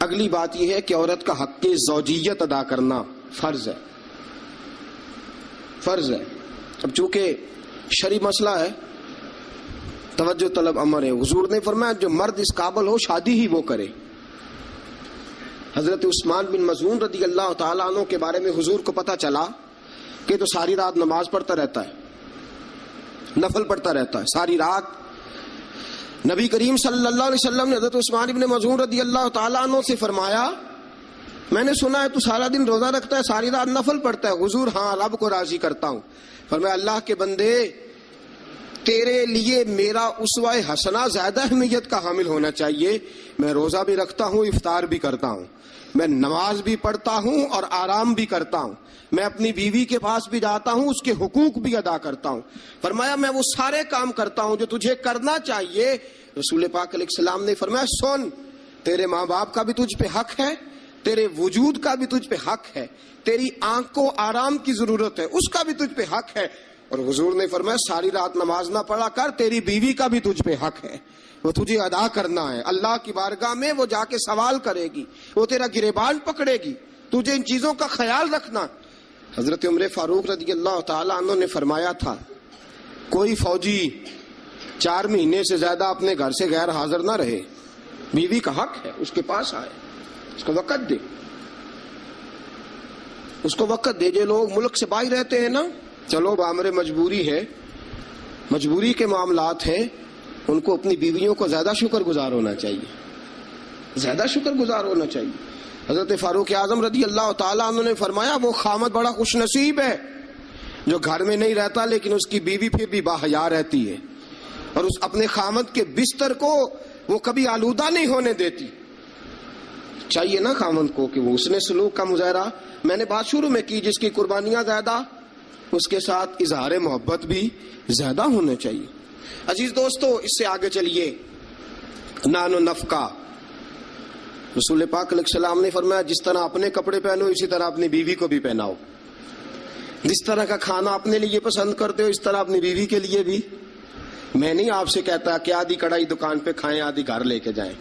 اگلی بات یہ ہے کہ عورت کا حق زوجیت ادا کرنا فرض ہے، فرض ہے. اب چونکہ شرعی مسئلہ ہے توجہ طلب امر ہے. حضور نے فرمایا جو مرد اس قابل ہو شادی ہی وہ کرے. حضرت عثمان بن مظعون رضی اللہ تعالیٰ عنہ کے بارے میں حضور کو پتا چلا کہ تو ساری رات نماز پڑھتا رہتا ہے، نفل پڑھتا رہتا ہے ساری رات. نبی کریم صلی اللہ علیہ وسلم نے حضرت عثمان بن مظعون رضی اللہ تعالیٰ عنہ سے فرمایا میں نے سنا ہے تو سارا دن روزہ رکھتا ہے، ساری رات نفل پڑھتا ہے. حضور ہاں رب کو راضی کرتا ہوں. فرمایا اللہ کے بندے تیرے لیے میرا اسوہ حسنہ زیادہ اہمیت کا حامل ہونا چاہیے. میں روزہ بھی رکھتا ہوں، افطار بھی کرتا ہوں، میں نماز بھی پڑھتا ہوں اور آرام بھی کرتا ہوں، میں اپنی بیوی کے پاس بھی جاتا ہوں، اس کے حقوق بھی ادا کرتا ہوں. فرمایا میں وہ سارے کام کرتا ہوں جو تجھے کرنا چاہیے. رسول پاک علیہ السلام نے فرمایا سن، تیرے ماں باپ کا بھی تجھ پہ حق ہے، تیرے وجود کا بھی تجھ پہ حق ہے، تیری آنکھ کو آرام کی ضرورت ہے، اس کا بھی تجھ پہ حق ہے. اور حضور نے فرمایا ساری رات نماز نہ پڑھا کر، تیری بیوی کا بھی تجھ پہ حق ہے، وہ تجھے ادا کرنا ہے. اللہ کی بارگاہ میں وہ جا کے سوال کرے گی، وہ تیرا گریبان پکڑے گی، تجھے ان چیزوں کا خیال رکھنا. حضرت عمر فاروق رضی اللہ تعالیٰ عنہ نے فرمایا تھا کوئی فوجی 4 مہینے سے زیادہ اپنے گھر سے غیر حاضر نہ رہے. بیوی کا حق ہے، اس کے پاس آئے، اس کو وقت دے، اس کو وقت دے. جو لوگ ملک سے باہر رہتے ہیں نا، چلو بامر مجبوری ہے، مجبوری کے معاملات ہیں، ان کو اپنی بیویوں کو زیادہ شکر گزار ہونا چاہیے، زیادہ شکر گزار ہونا چاہیے. حضرت فاروق اعظم رضی اللہ تعالیٰ عنہ نے فرمایا وہ خامد بڑا خوش نصیب ہے جو گھر میں نہیں رہتا لیکن اس کی بیوی پھر بھی باحیا رہتی ہے اور اس اپنے خامد کے بستر کو وہ کبھی آلودہ نہیں ہونے دیتی. چاہیے نا خامد کو کہ وہ اس نے سلوک کا مظاہرہ، میں نے بات شروع میں کی، جس کی قربانیاں زیادہ اس کے ساتھ اظہار محبت بھی زیادہ ہونا چاہیے. عزیز دوستو، اس سے آگے چلیے. نان و نفقہ، رسول پاک علیہ السلام نے فرمایا جس طرح اپنے کپڑے پہنو اسی طرح اپنی بیوی کو بھی پہناؤ. جس طرح کا کھانا اپنے لیے پسند کرتے ہو اس طرح اپنی بیوی کے لیے بھی. میں نہیں آپ سے کہتا کہ آدھی کڑھائی دکان پہ کھائیں آدھی گھر لے کے جائیں،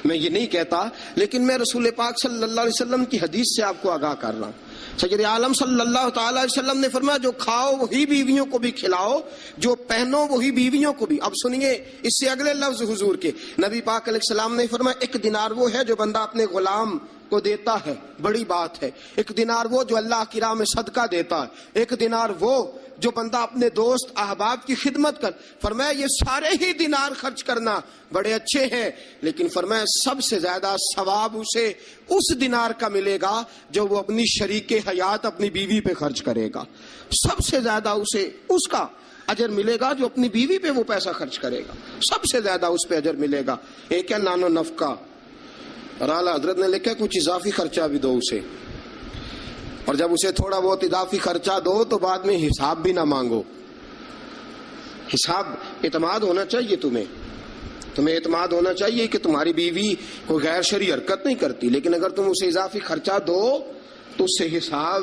میں یہ نہیں کہتا، لیکن میں رسول پاک صلی اللہ علیہ وسلم کی حدیث سے آپ کو آگاہ کر رہا ہوں. سید عالم صلی اللہ تعالی علیہ وسلم نے فرمایا جو کھاؤ وہی بیویوں کو بھی کھلاؤ، جو پہنو وہی بیویوں کو بھی. اب سنیے اس سے اگلے لفظ حضور کے. نبی پاک علیہ السلام نے فرمایا 1 دینار وہ ہے جو بندہ اپنے غلام کو دیتا ہے، بڑی بات ہے. 1 دینار وہ جو اللہ کی راہ میں صدقہ دیتا ہے. 1 دینار وہ جو بندہ اپنے دوست احباب کی خدمت کر. فرمایا یہ سارے ہی دینار خرچ کرنا بڑے اچھے ہیں، لیکن فرمایا سب سے زیادہ ثواب اسے اس دینار کا ملے گا جو وہ اپنی شریک حیات اپنی بیوی پہ خرچ کرے گا. سب سے زیادہ اسے اس کا اجر ملے گا جو اپنی بیوی پہ وہ پیسہ خرچ کرے گا، سب سے زیادہ اس پہ اجر ملے گا. ایک ہے نان و نفقہ، اور اعلیٰ حضرت نے لکھا کچھ اضافی خرچہ بھی دو اسے، اور جب اسے تھوڑا بہت اضافی خرچہ دو تو بعد میں حساب بھی نہ مانگو. حساب اعتماد ہونا چاہیے، تمہیں اعتماد ہونا چاہیے کہ تمہاری بیوی کوئی غیر شرعی حرکت نہیں کرتی، لیکن اگر تم اسے اضافی خرچہ دو تو اس سے حساب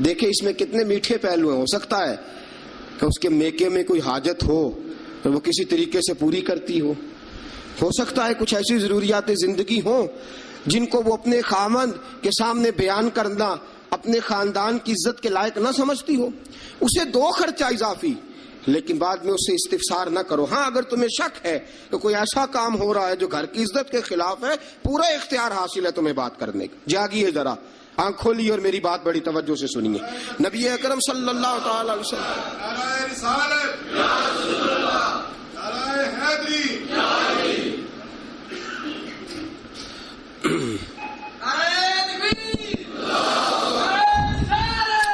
دیکھیں. اس میں کتنے میٹھے پہلو ہیں. ہو سکتا ہے کہ اس کے میکے میں کوئی حاجت ہو اور وہ کسی طریقے سے پوری کرتی ہو سکتا ہے کچھ ایسی ضروریات زندگی ہوں جن کو وہ اپنے خامند کے سامنے بیان کرنا اپنے خاندان کی عزت کے لائق نہ سمجھتی ہو. اسے دو خرچہ اضافی، لیکن بعد میں اسے استفسار نہ کرو. ہاں اگر تمہیں شک ہے کہ کوئی ایسا کام ہو رہا ہے جو گھر کی عزت کے خلاف ہے، پورا اختیار حاصل ہے تمہیں بات کرنے کا. جاگیے ذرا، آنکھ کھولیے اور میری بات بڑی توجہ سے سنیے. نبی اکرم صلی اللہ تعالی علیہ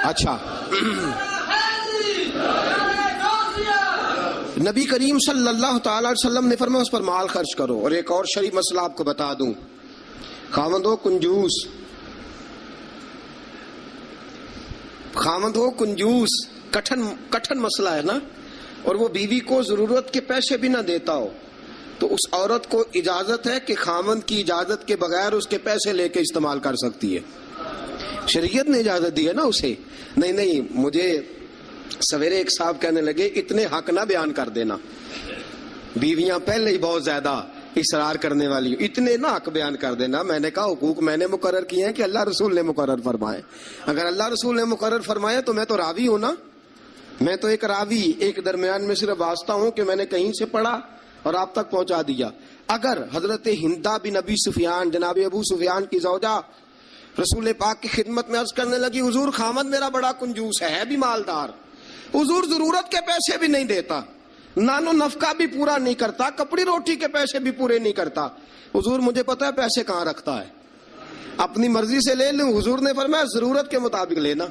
اچھا نبی کریم صلی اللہ تعالی علیہ وسلم نے فرمایا اس پر مال خرچ کرو. اور ایک اور شرعی مسئلہ آپ کو بتا دوں، خاوند ہو کنجوس، کٹھن مسئلہ ہے نا، اور وہ بیوی کو ضرورت کے پیسے بھی نہ دیتا ہو تو اس عورت کو اجازت ہے کہ خاوند کی اجازت کے بغیر اس کے پیسے لے کے استعمال کر سکتی ہے. شریعت نے اجازت دی ہے نا اسے. نہیں مجھے سویرے ایک صاحب کہنے لگے اتنے حق نہ بیان کر دینا، بیویاں پہلے ہی بہت زیادہ اصرار کرنے والی، اتنے نہ حق بیان کر دینا. میں نے کہا حقوق میں نے مقرر کیے ہیں کہ اللہ رسول نے مقرر فرمائے. اگر اللہ رسول نے مقرر فرمائے تو میں تو راوی ہوں نا، میں تو ایک راوی، ایک درمیان میں صرف واسطہ ہوں کہ میں نے کہیں سے پڑھا اور آپ تک پہنچا دیا. اگر حضرت ہندا بن ابی سفیان، جناب ابو سفیان کی زوجہ، رسول پاک کی خدمت میں عرض کرنے لگی حضور خامد میرا بڑا کنجوس ہے بھی مالدار، حضور ضرورت کے پیسے بھی نہیں دیتا، نان و نفقہ بھی پورا نہیں کرتا، کپڑی روٹی کے پیسے بھی پورے نہیں کرتا، حضور مجھے پتا ہے پیسے کہاں رکھتا ہے، اپنی مرضی سے لے لوں. حضور نے فرمایا ضرورت کے مطابق لینا.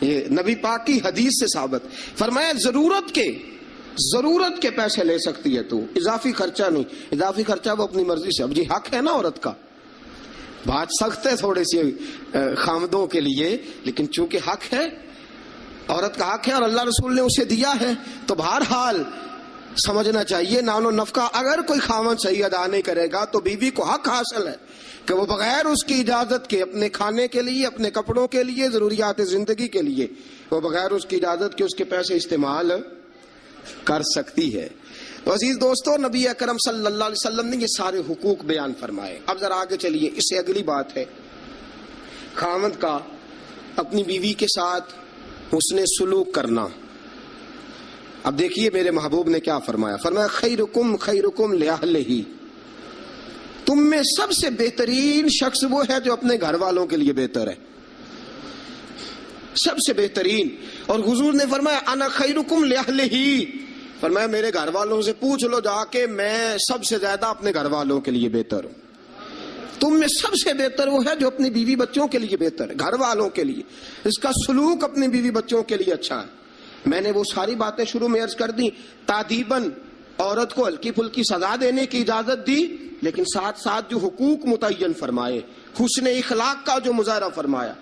یہ نبی پاک کی حدیث سے ثابت. فرمایا ضرورت کے پیسے لے سکتی ہے تو، اضافی خرچہ نہیں. اضافی خرچہ وہ اپنی مرضی سے. اب جی حق ہے نا عورت کا، بات سخت ہے تھوڑی سی خامدوں کے لیے، لیکن چونکہ حق ہے، عورت کا حق ہے اور اللہ رسول نے اسے دیا ہے، تو بہرحال سمجھنا چاہیے نان و نفقہ اگر کوئی خاوند صحیح ادا نہیں کرے گا تو بیوی کو حق حاصل ہے کہ وہ بغیر اس کی اجازت کے اپنے کھانے کے لیے، اپنے کپڑوں کے لیے، ضروریات زندگی کے لیے، وہ بغیر اس کی اجازت کے اس کے پیسے استعمال کر سکتی ہے. تو عزیز دوستو، نبی اکرم صلی اللہ علیہ وسلم نے یہ سارے حقوق بیان فرمائے. اب ذرا آگے چلیے، اس سے اگلی بات ہے خاوند کا اپنی بیوی کے ساتھ حسن سلوک کرنا. اب دیکھیے میرے محبوب نے کیا فرمایا. فرمایا خیرکم لأہلہ، تم میں سب سے بہترین شخص وہ ہے جو اپنے گھر والوں کے لیے بہتر ہے، سب سے بہترین. اور حضور نے فرمایا انا خیرکم لأہلہ، فرمایا میرے گھر والوں سے پوچھ لو جا کے، میں سب سے زیادہ اپنے گھر والوں کے لیے بہتر ہوں. تم میں سب سے بہتر وہ ہے جو اپنی بیوی بچوں کے لیے بہتر ہے، گھر والوں کے لیے. اس کا سلوک اپنی بیوی بچوں کے لیے اچھا ہے. میں نے وہ ساری باتیں شروع میں عرض کر دی. تادیباً عورت کو ہلکی پھلکی سزا دینے کی اجازت دی، لیکن ساتھ ساتھ جو حقوق متعین فرمائے، حسن اخلاق کا جو مظاہرہ فرمایا،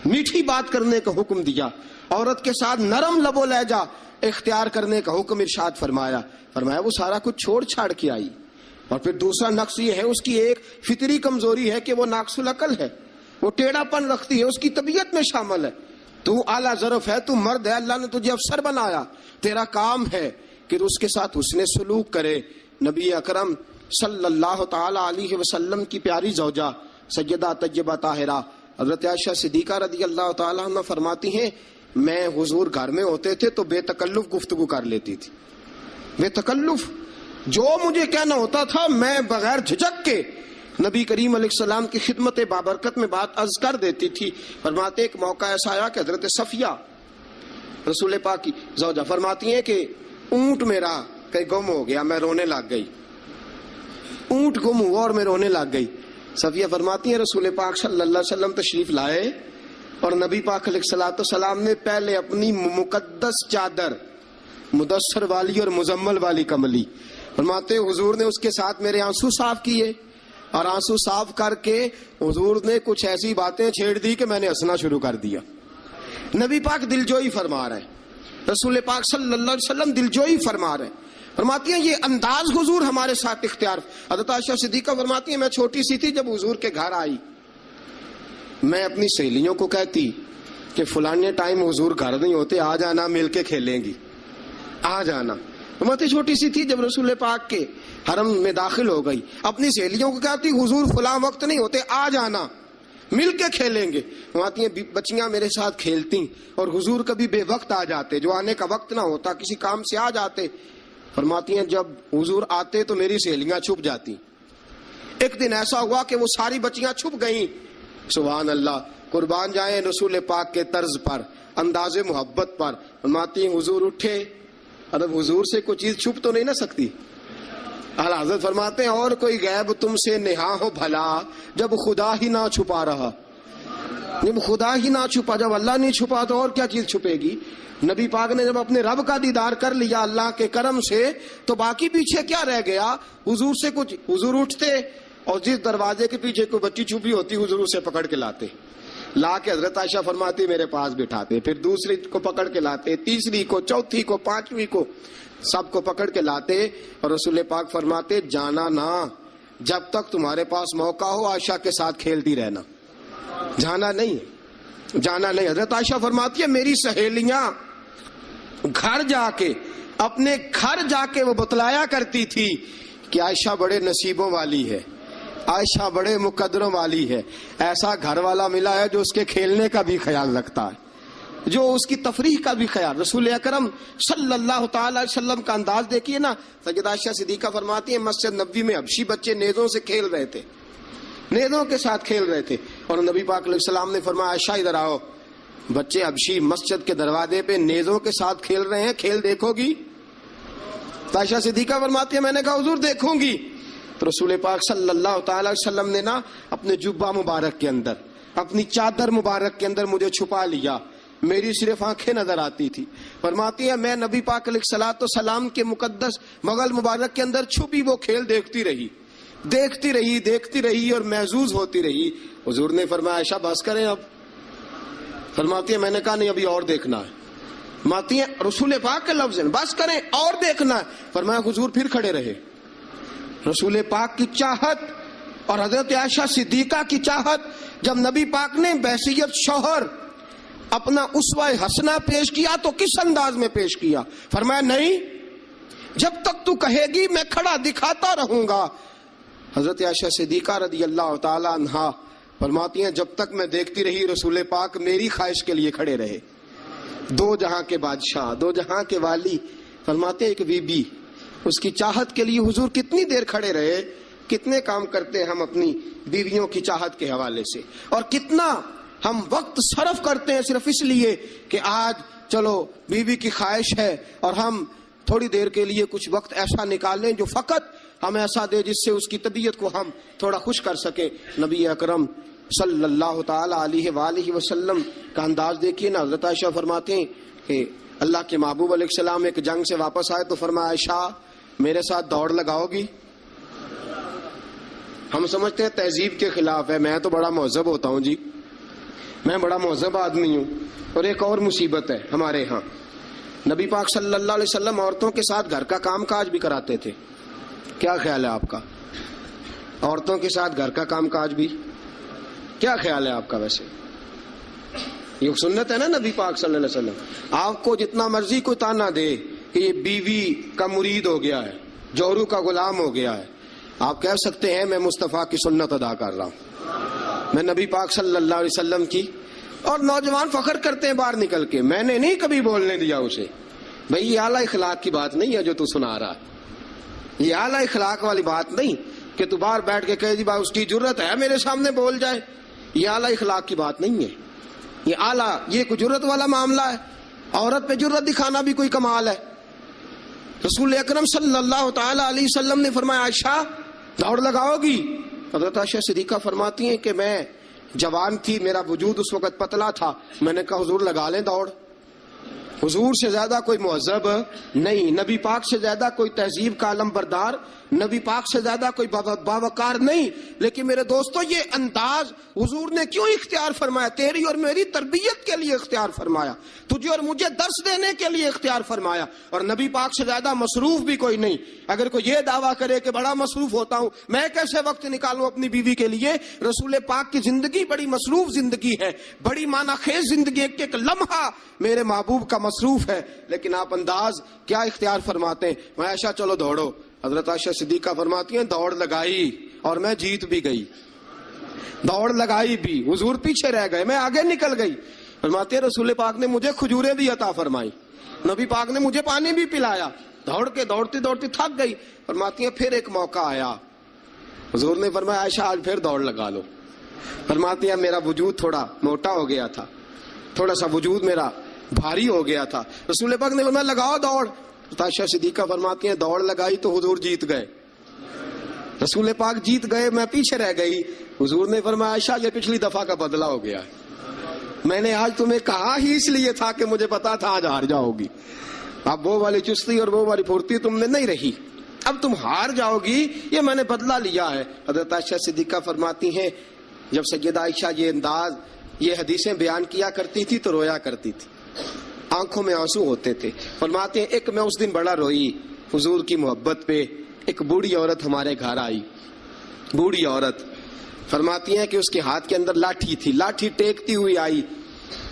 میٹھی بات کرنے کا حکم دیا، عورت کے ساتھ نرم لب و لہجہ اختیار کرنے کا حکم ارشاد فرمایا. فرمایا وہ سارا کچھ چھوڑ چھاڑ کے آئی. اور پھر دوسرا نقص یہ ہے، اس کی ایک فطری کمزوری ہے کہ وہ ناقص العقل ہے، وہ ٹیڑھا پن رکھتی ہے، اس کی طبیعت میں شامل ہے. تو اعلیٰ ظرف ہے، تو مرد ہے، اللہ نے تجھے افسر بنایا، تیرا کام ہے کہ اس کے ساتھ حسن سلوک کرے. نبی اکرم صلی اللہ تعالی علیہ وسلم کی پیاری زوجہ سیدہ طیبہ طاہرہ حضرت عائشہ صدیقہ رضی اللہ تعالی عنہ فرماتی ہیں، میں حضور گھر میں ہوتے تھے تو بے تکلف گفتگو کر لیتی تھی. بے تکلف، جو مجھے کہنا ہوتا تھا میں بغیر جھجک کے نبی کریم علیہ السلام کی خدمت بابرکت میں بات عرض کر دیتی تھی. فرماتے ایک موقع ایسا آیا کہ حضرت صفیہ رسول پاک کی زوجہ فرماتی ہیں کہ اونٹ میرا کہیں گم ہو گیا، میں رونے لگ گئی. اونٹ گم ہوا اور میں رونے لگ گئی. صفیہ فرماتی ہیں رسول پاک صلی اللہ علیہ وسلم تشریف لائے اور نبی پاک علیہ الصلوۃ والسلام نے پہلے اپنی مقدس چادر مدثر والی اور مزمل والی کملی، فرماتے حضور نے اس کے ساتھ میرے آنسو صاف کیے، اور آنسو صاف کر کے حضور نے کچھ ایسی باتیں چھیڑ دی کہ میں نے ہنسنا شروع کر دیا. نبی پاک دلجوئی فرما رہے ہیں، رسول پاک صلی اللہ علیہ وسلم دلجوئی فرما رہے ہیں. فرماتی ہیں یہ انداز حضور ہمارے ساتھ اختیار. حضرت عائشہ صدیقہ فرماتی ہیں میں چھوٹی سی تھی جب حضور کے گھر آئی، میں اپنی سہیلیوں کو کہتی کہ فلانے ٹائم حضور گھر نہیں ہوتے، آ جانا مل کے کھیلیں گی، آ جانا. فرماتی چھوٹی سی تھی جب رسول پاک کے حرم میں داخل ہو گئی، اپنی سہیلیوں کو کہتی حضور فلاں وقت نہیں ہوتے، آ جانا مل کے کھیلیں گے. فرماتی ہیں بچیاں میرے ساتھ کھیلتی اور حضور کبھی بے وقت آ جاتے، جو آنے کا وقت نہ ہوتا، کسی کام سے آ جاتے. فرماتی ہیں جب حضور آتے تو میری سہیلیاں چھپ جاتی. ایک دن ایسا ہوا کہ وہ ساری بچیاں چھپ گئیں. سبحان اللہ، قربان جائیں رسول پاک کے طرز پر، انداز محبت پر. فرماتی ہیں حضور اٹھے، اب حضور سے کوئی چیز چھپ تو نہیں نہ سکتی. اعلیٰ حضرت فرماتے ہیں اور کوئی غیب تم سے نہا ہو بھلا جب خدا ہی نہ چھپا رہا. جب خدا ہی نہ چھپا، جب اللہ نہیں چھپا تو اور کیا چیز چھپے گی. نبی پاک نے جب اپنے رب کا دیدار کر لیا اللہ کے کرم سے تو باقی پیچھے کیا رہ گیا. حضور سے کچھ، حضور اٹھتے اور جس دروازے کے پیچھے کوئی بچی چھپی ہوتی حضور اسے پکڑ کے لاتے، لا کے حضرت عائشہ فرماتی میرے پاس بٹھاتے، پھر دوسری کو پکڑ کے لاتے، تیسری کو، چوتھی کو، پانچویں کو، سب کو پکڑ کے لاتے. اور رسول پاک فرماتے جانا نہ، جب تک تمہارے پاس موقع ہو عائشہ کے ساتھ کھیلتی رہنا، جانا نہیں، جانا نہیں. حضرت عائشہ فرماتی ہے میری سہیلیاں گھر جا کے، اپنے گھر جا کے وہ بتلایا کرتی تھی کہ عائشہ بڑے نصیبوں والی ہے، عائشہ بڑے مقدروں والی ہے، ایسا گھر والا ملا ہے جو اس کے کھیلنے کا بھی خیال رکھتا ہے، جو اس کی تفریح کا بھی خیال. رسول اکرم صلی اللہ تعالی علیہ وسلم کا انداز دیکھیے نا. سیدہ عائشہ صدیقہ فرماتی ہیں مسجد نبوی میں حبشی بچے نیزوں سے کھیل رہے تھے، نیزوں کے ساتھ کھیل رہے تھے، اور نبی پاک علیہ السلام نے فرمایا عائشہ ادھر آؤ، بچے حبشی مسجد کے دروازے پہ نیزوں کے ساتھ کھیل رہے ہیں، کھیل دیکھو گی؟ عائشہ صدیقہ فرماتی ہے میں نے کہا حضور دیکھوں گی. تو رسول پاک صلی اللہ تعالی علیہ وسلم نے نا اپنے جبہ مبارک کے اندر، اپنی چادر مبارک کے اندر مجھے چھپا لیا میری صرف آنکھیں نظر آتی تھی. فرماتی ہے میں نبی پاک علیہ الصلوۃ والسلام کے مقدس مغل مبارک کے اندر چھپی وہ کھیل دیکھتی رہی اور محظوظ ہوتی رہی. حضور نے فرمایا عائشہ بس کریں اب. فرماتی ہے میں نے کہا نہیں ابھی اور دیکھنا ہے. فرماتی ہیں رسول پاک کے لفظ ہیں بس کریں اور دیکھنا ہے. فرمایا حضور پھر کھڑے رہے. رسول پاک کی چاہت اور حضرت عائشہ صدیقہ کی چاہت. جب نبی پاک نے بحیثیت شوہر اپنا اسوہ حسنہ پیش کیا تو کس انداز میں پیش کیا؟ فرمایا نہیں جب تک تو کہے گی میں کھڑا دکھاتا رہوں گا. حضرت عائشہ صدیقہ رضی اللہ تعالی عنہا فرماتی ہیں جب تک میں دیکھتی رہی رسول پاک میری خواہش کے لیے کھڑے رہے. دو جہاں کے بادشاہ، دو جہاں کے والی. فرماتے ہیں ایک بی بی اس کی چاہت کے لیے حضور کتنی دیر کھڑے رہے. کتنے کام کرتے ہیں ہم اپنی بیویوں کی چاہت کے حوالے سے، اور کتنا ہم وقت صرف کرتے ہیں صرف اس لیے کہ آج چلو بیوی کی خواہش ہے اور ہم تھوڑی دیر کے لیے کچھ وقت ایسا نکال لیں جو فقط ہم ایسا دے جس سے اس کی طبیعت کو ہم تھوڑا خوش کر سکیں. نبی اکرم صلی اللہ تعالی علیہ وآلہ وسلم کا انداز دیکھیے نا. حضرت عائشہ فرماتے ہیں کہ اللہ کے محبوب علیہ السلام ایک جنگ سے واپس آئے تو فرمایا عائشہ میرے ساتھ دوڑ لگاؤ گی؟ ہم سمجھتے ہیں تہذیب کے خلاف ہے. میں تو بڑا مہذب ہوتا ہوں جی، میں بڑا مہذب آدمی ہوں. اور ایک اور مصیبت ہے ہمارے ہاں، نبی پاک صلی اللہ علیہ وسلم عورتوں کے ساتھ گھر کا کام کاج بھی کراتے تھے. کیا خیال ہے آپ کا؟ عورتوں کے ساتھ گھر کا کام کاج بھی کیا خیال ہے آپ کا؟ ویسے یہ سنت ہے نا نبی پاک صلی اللہ علیہ وسلم. آپ کو جتنا مرضی کوئی تانا دے کہ یہ بیوی کا مرید ہو گیا ہے، جورو کا غلام ہو گیا ہے، آپ کہہ سکتے ہیں میں مصطفیٰ کی سنت ادا کر رہا ہوں، میں نبی پاک صلی اللہ علیہ وسلم کی. اور نوجوان فخر کرتے ہیں باہر نکل کے، میں نے نہیں کبھی بولنے دیا اسے. بھئی یہ اعلیٰ اخلاق کی بات نہیں ہے جو تو سنا رہا ہے. یہ اعلیٰ اخلاق والی بات نہیں کہ تو باہر بیٹھ کے کہے جی بھائی اس کی جرت ہے میرے سامنے بول جائے. یہ اعلیٰ اخلاق کی بات نہیں ہے. یہ اعلیٰ، یہ کوئی جرت والا معاملہ ہے. عورت پہ جرت دکھانا بھی کوئی کمال ہے. رسول اکرم صلی اللہ تعالی علیہ وسلم نے فرمایا عائشہ دوڑ لگاؤ گی؟ حضرت عائشہ صدیقہ فرماتی ہیں کہ میں جوان تھی، میرا وجود اس وقت پتلا تھا. میں نے کہا حضور لگا لیں دوڑ. حضور سے زیادہ کوئی مہذب نہیں، نبی پاک سے زیادہ کوئی تہذیب کا علم بردار، نبی پاک سے زیادہ کوئی باوقار نہیں. لیکن میرے دوستو یہ انداز حضور نے کیوں اختیار فرمایا؟ تیری اور میری تربیت کے لیے اختیار فرمایا، تجھے اور مجھے درس دینے کے لیے اختیار فرمایا. اور نبی پاک سے زیادہ مصروف بھی کوئی نہیں. اگر کوئی یہ دعویٰ کرے کہ بڑا مصروف ہوتا ہوں، میں کیسے وقت نکالوں اپنی بیوی کے لیے؟ رسول پاک کی زندگی بڑی مصروف زندگی ہے، بڑی معنی خیز زندگی. ایک لمحہ میرے محبوب کا مصروف ہے، لیکن آپ انداز کیا اختیار فرماتے ہیں؟ میں عائشہ چلو دوڑو. حضرت عائشہ صدیقہ فرماتی ہیں دوڑ لگائی اور میں جیت بھی گئی. دوڑ لگائی بھی، حضور پیچھے رہ گئے، میں آگے نکل گئی. فرماتے ہیں رسول پاک نے مجھے کھجوریں بھی عطا فرمائی، نبی پاک نے مجھے پانی بھی پلایا. دوڑ کے دوڑتی تھک گئی. فرماتی ہیں پھر ایک موقع آیا، حضور نے فرمایا عائشہ آج پھر دوڑ لگا لو. فرماتی ہیں میرا وجود تھوڑا موٹا ہو گیا تھا، تھوڑا سا وجود میرا بھاری ہو گیا تھا. رسول پاک نے فرمایا لگاؤ دوڑ. عائشہ صدیقہ فرماتی ہیں دوڑ لگائی تو حضور جیت گئے. رسول پاک جیت گئے، میں پیچھے رہ گئی. حضور نے فرمایا عائشہ یہ پچھلی دفعہ کا بدلہ ہو گیا ہے، میں نے آج تمہیں کہا ہی اس لیے تھا کہ مجھے پتا تھا آج ہار جاؤ گی. اب وہ والی چستی اور وہ والی پھرتی تم میں نہیں رہی، اب تم ہار جاؤ گی، یہ میں نے بدلہ لیا ہے. حضرت عائشہ صدیقہ فرماتی ہیں جب سیدہ عائشہ یہ انداز، یہ حدیثیں بیان کیا کرتی تھی تو رویا کرتی تھی، آنکھوں میں آنسو ہوتے تھے. فرماتے ہیں ایک میں اس دن بڑا روئی حضور کی محبت پہ. ایک بوڑھی عورت ہمارے گھر آئی، بوڑھی عورت. فرماتی ہیں کہ اس کے ہاتھ کے اندر لاٹھی تھی، لاٹھی ٹیکتی ہوئی آئی،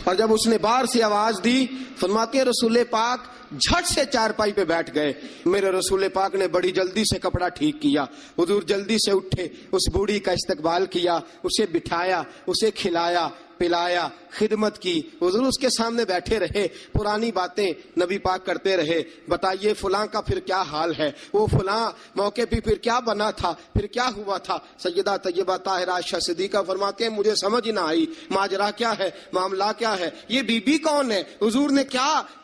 اور جب اس نے باہر سے آواز دی فرماتے ہیں رسول پاک جھٹ سے چارپائی پہ بیٹھ گئے. میرے رسول پاک نے بڑی جلدی سے کپڑا ٹھیک کیا. حضور جلدی سے اٹھے، اس بوڑھی کا استقبال کیا، اسے بٹھایا، اسے کھلایا پلایا، خدمت کی. حضور اس کے سامنے بیٹھے رہے، پرانی باتیں نبی پاک کرتے رہے. بتائیے فلاں کا پھر کیا حال ہے، وہ فلاں موقع پہ پھر کیا بنا تھا، پھر کیا ہوا تھا. سیدہ طیبہ طاہرہ عائشہ صدیقہ فرماتے ہیں مجھے سمجھ نہ آئی ماجرا کیا ہے، معاملہ کیا ہے، یہ بی بی کون ہے، حضور نے کیا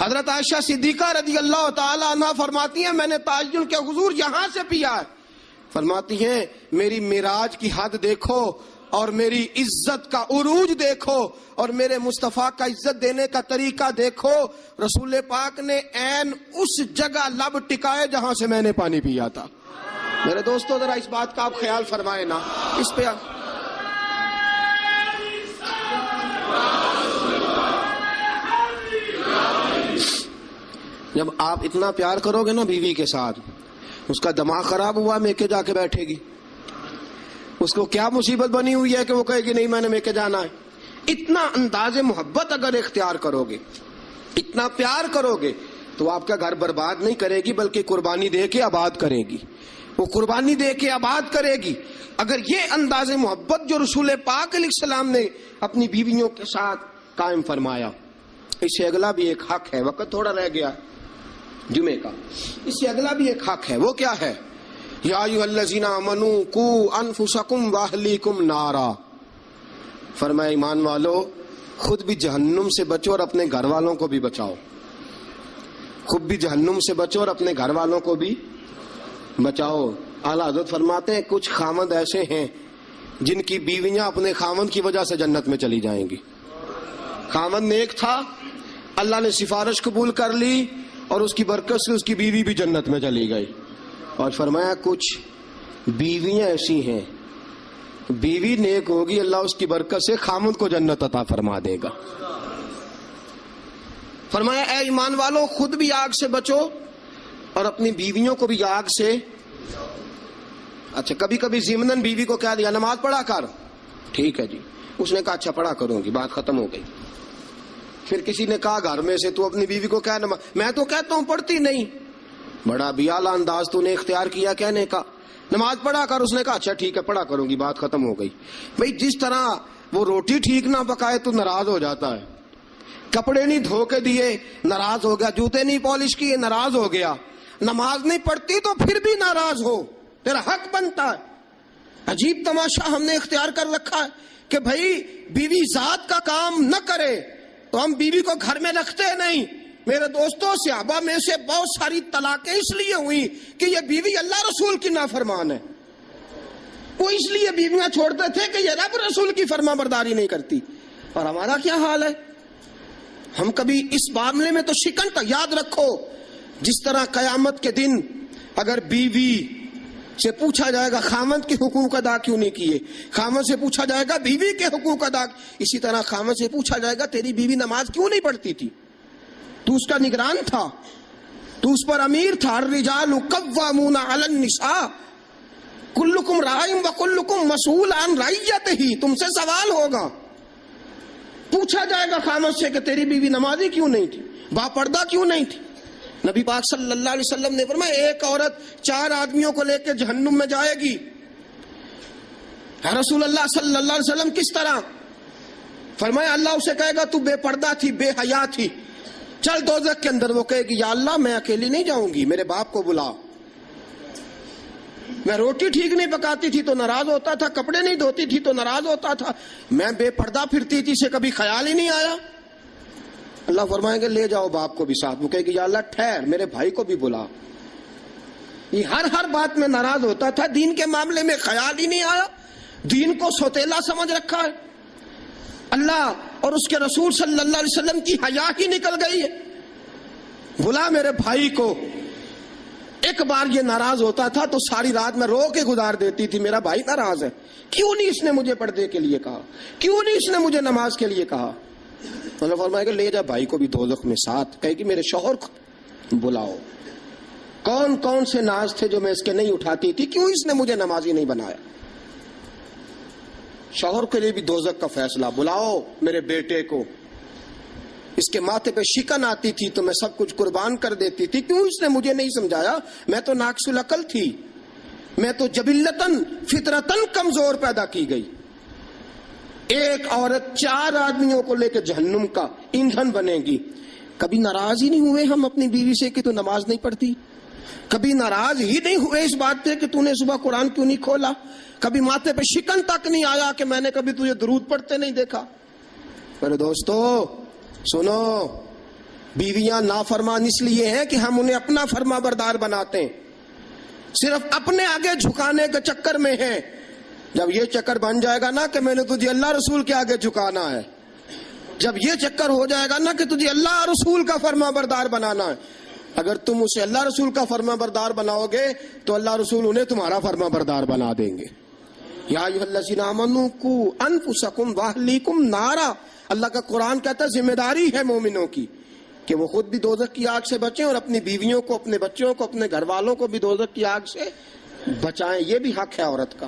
حضرت عائشہ صدیقہ رضی اللہ تعالی عنہ فرماتی ہیں میں نے تعین کے حضور یہاں سے پیا ہے. فرماتی ہیں میری معراج کی حد دیکھو اور میری عزت کا عروج دیکھو اور میرے مصطفیٰ کا عزت دینے کا طریقہ دیکھو. رسول پاک نے عین اس جگہ لب ٹکائے جہاں سے میں نے پانی پیا تھا. میرے دوستو ذرا اس بات کا آپ خیال فرمائیں نا. اس پہ جب آپ اتنا پیار کرو گے نا بیوی کے ساتھ، اس کا دماغ خراب ہوا میکے جا کے بیٹھے گی. اس کو کیا مصیبت بنی ہوئی ہے کہ وہ کہے گی نہیں میں نے میکے جانا ہے. اتنا انداز محبت اگر اختیار کرو گے، اتنا پیار کرو گے تو آپ کا گھر برباد نہیں کرے گی بلکہ قربانی دے کے آباد کرے گی. وہ قربانی دے کے آباد کرے گی. اگر یہ انداز محبت جو رسول پاک علیہ السلام نے اپنی بیویوں کے ساتھ قائم فرمایا، اس سے اگلا بھی ایک حق ہے. وقت تھوڑا رہ گیا جمعے کا. اس سے اگلا بھی ایک حق ہے. وہ کیا ہے؟ یا ایھا الذین آمنوا قوا انفسکم واہلیکم نارا. فرمایا ایمان والو خود بھی جہنم سے بچو اور اپنے گھر والوں کو بھی بچاؤ. خود بھی جہنم سے بچو اور اپنے گھر والوں کو بھی بچاؤ. اعلیٰ حضرت فرماتے ہیں کچھ خامند ایسے ہیں جن کی بیویاں اپنے خامند کی وجہ سے جنت میں چلی جائیں گی. خامند نیک تھا، اللہ نے سفارش قبول کر لی اور اس کی برکت سے اس کی بیوی بھی جنت میں چلی گئی. اور فرمایا کچھ بیویاں ایسی ہیں، بیوی نیک ہوگی اللہ اس کی برکت سے خامند کو جنت عطا فرما دے گا. فرمایا اے ایمان والو خود بھی آگ سے بچو اور اپنی بیویوں کو بھی آگ سے. اچھا کبھی کبھی ضمناً بیوی کو کہہ دیا نماز پڑھا کر، ٹھیک ہے جی. اس نے کہا اچھا پڑھا کروں گی، بات ختم ہو گئی. پھر کسی نے کہا گھر میں سے تو اپنی بیوی کو کہہ نماز، میں تو کہتا ہوں پڑھتی نہیں. بڑا بھی اعلیٰ انداز تو نے اختیار کیا کہنے کا، نماز پڑھا کر. اس نے کہا اچھا ٹھیک ہے پڑھا کروں گی، بات ختم ہو گئی. بھئی جس طرح وہ روٹی ٹھیک نہ پکائے تو ناراض ہو جاتا ہے، کپڑے نہیں دھو کے دیے ناراض ہو گیا، جوتے نہیں پالش کیے ناراض ہو گیا، نماز نہیں پڑھتی تو پھر بھی ناراض ہو، تیرا حق بنتا ہے. عجیب تماشا ہم نے اختیار کر رکھا ہے کہ بھائی بیوی ذات کا کام نہ کرے تو ہم بیوی کو گھر میں رکھتے نہیں. میرے دوستوں صحابہ میں سے بہت ساری طلاقیں اس لیے ہوئی کہ یہ بیوی اللہ رسول کی نافرمان ہے. وہ اس لیے بیویاں چھوڑتے تھے کہ یہ رب رسول کی فرما برداری نہیں کرتی. اور ہمارا کیا حال ہے؟ ہم کبھی اس معاملے میں تو شکن تھا. یاد رکھو جس طرح قیامت کے دن اگر بیوی سے پوچھا جائے گا خامند کے حقوق ادا کیوں نہیں کیے، خامند سے پوچھا جائے گا بیوی کے حقوق ادا، اسی طرح خامند سے پوچھا جائے گا تیری بیوی نماز کیوں نہیں پڑھتی تھی، تو اس کا نگران تھا، تو اس پر امیر تھا. الرجال قوامون علی النساء کلکم راع وکلکم مسئول عن رعیتہ. تم سے سوال ہوگا، پوچھا جائے گا خامد سے کہ تیری بیوی نمازی کیوں نہیں تھی، با پردہ کیوں نہیں تھی. نبی پاک صلی اللہ علیہ وسلم نے فرمایا ایک عورت 4 آدمیوں کو لے کے جہنم میں جائے گی. رسول اللہ صلی اللہ علیہ وسلم کس طرح؟ فرمایا اللہ اسے کہے گا تو بے پردہ تھی، بے حیا تھی، چل دوزخ کے اندر. وہ کہے گی یا اللہ میں اکیلی نہیں جاؤں گی، میرے باپ کو بلا. میں روٹی ٹھیک نہیں پکاتی تھی تو ناراض ہوتا تھا، کپڑے نہیں دھوتی تھی تو ناراض ہوتا تھا، میں بے پردہ پھرتی تھی، اسے کبھی خیال ہی نہیں آیا. اللہ فرمائیں گے لے جاؤ باپ کو بھی ساتھ. وہ کہے گی یا اللہ ٹھہر میرے بھائی کو بھی بلا. یہ ہر بات میں ناراض ہوتا تھا، دین کے معاملے میں خیال ہی نہیں آیا، دین کو سوتیلا سمجھ رکھا ہے. اللہ اور اس کے رسول صلی اللہ علیہ وسلم کی حیا ہی نکل گئی ہے. بلا میرے بھائی کو. ایک بار یہ ناراض ہوتا تھا تو ساری رات میں رو کے گزار دیتی تھی، میرا بھائی ناراض ہے، کیوں نہیں اس نے مجھے پردے کے لیے کہا، کیوں نہیں اس نے مجھے نماز کے لیے کہا. اللہ فرمائے کہ لے جا بھائی کو بھی دوزخ میں ساتھ. کہے کہ میرے شوہر کو بلاؤ، کون کون سے ناز تھے جو میں اس کے نہیں اٹھاتی تھی، کیوں اس نے مجھے نمازی نہیں بنایا. شوہر کے لیے بھی دوزخ کا فیصلہ. بلاؤ میرے بیٹے کو، اس کے ماتھے پہ شکن آتی تھی تو میں سب کچھ قربان کر دیتی تھی، کیوں اس نے مجھے نہیں سمجھایا، میں تو ناقص العقل تھی، میں تو جبلتاً فطرتاً کمزور پیدا کی گئی. ایک عورت 4 آدمیوں کو لے کے جہنم کا ایندھن بنے گی. کبھی ناراض ہی نہیں ہوئے ہم اپنی بیوی سے کہ تو نماز نہیں پڑھتی، کبھی ناراض ہی نہیں ہوئے اس بات پہ کہ تو نے صبح قرآن کیوں نہیں کھولا، کبھی ماتھے پہ شکن تک نہیں آیا کہ میں نے کبھی تجھے درود پڑھتے نہیں دیکھا. میرے دوستو سنو، بیویاں نافرمان اس لیے ہیں کہ ہم انہیں اپنا فرما بردار بناتے ہیں، صرف اپنے آگے جھکانے کے چکر میں ہیں۔ جب یہ چکر بن جائے گا نا کہ میں نے تجھے اللہ رسول کے آگے جھکانا ہے، جب یہ چکر ہو جائے گا نا کہ تجھے اللہ رسول کا فرما بردار بنانا ہے، اگر تم اسے اللہ رسول کا فرما بردار بناؤ گے تو اللہ رسول انہیں تمہارا فرما بردار بنا دیں گے۔ یا ایھا الذین آمنوا قوا انفسکم واہلیکم نارا، اللہ کا قرآن کہتا ہے ذمہ داری ہے مومنوں کی کہ وہ خود بھی دوزخ کی آگ سے بچیں اور اپنی بیویوں کو، اپنے بچوں کو، اپنے گھر والوں کو بھی دوزخ کی آگ سے بچائیں۔ یہ بھی حق ہے عورت کا۔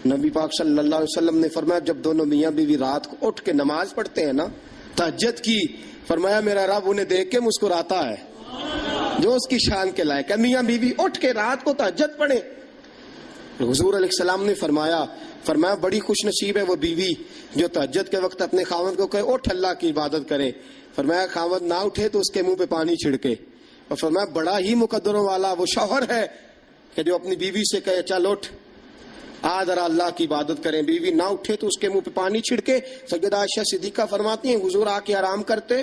نبی پاک صلی اللہ علیہ وسلم نے فرمایا جب دونوں میاں بیوی رات کو اٹھ کے نماز پڑھتے ہیں نا تہجد کی، فرمایا میرا رب انہیں دیکھ کے مسکراتا ہے جو اس کی شان کے لائق ہے۔ میاں بیوی اٹھ کے رات کو تہجد پڑھیں۔ حضور علیہ السلام نے فرمایا بڑی خوش نصیب ہے وہ بیوی جو تہجد کے وقت اپنے خاوند کو کہے اٹھ اللہ کی عبادت کرے۔ فرمایا خاوند نہ اٹھے تو اس کے منہ پہ پانی چھڑکے، اور فرمایا بڑا ہی مقدروں والا وہ شوہر ہے کہ جو اپنی بیوی سے کہے چل اٹھ آج ذرا اللہ کی عبادت کریں، بیوی نہ اٹھے تو اس کے منہ پہ پانی چھڑکے۔ سیدہ عائشہ صدیقہ فرماتی ہیں حضور آ کے آرام کرتے،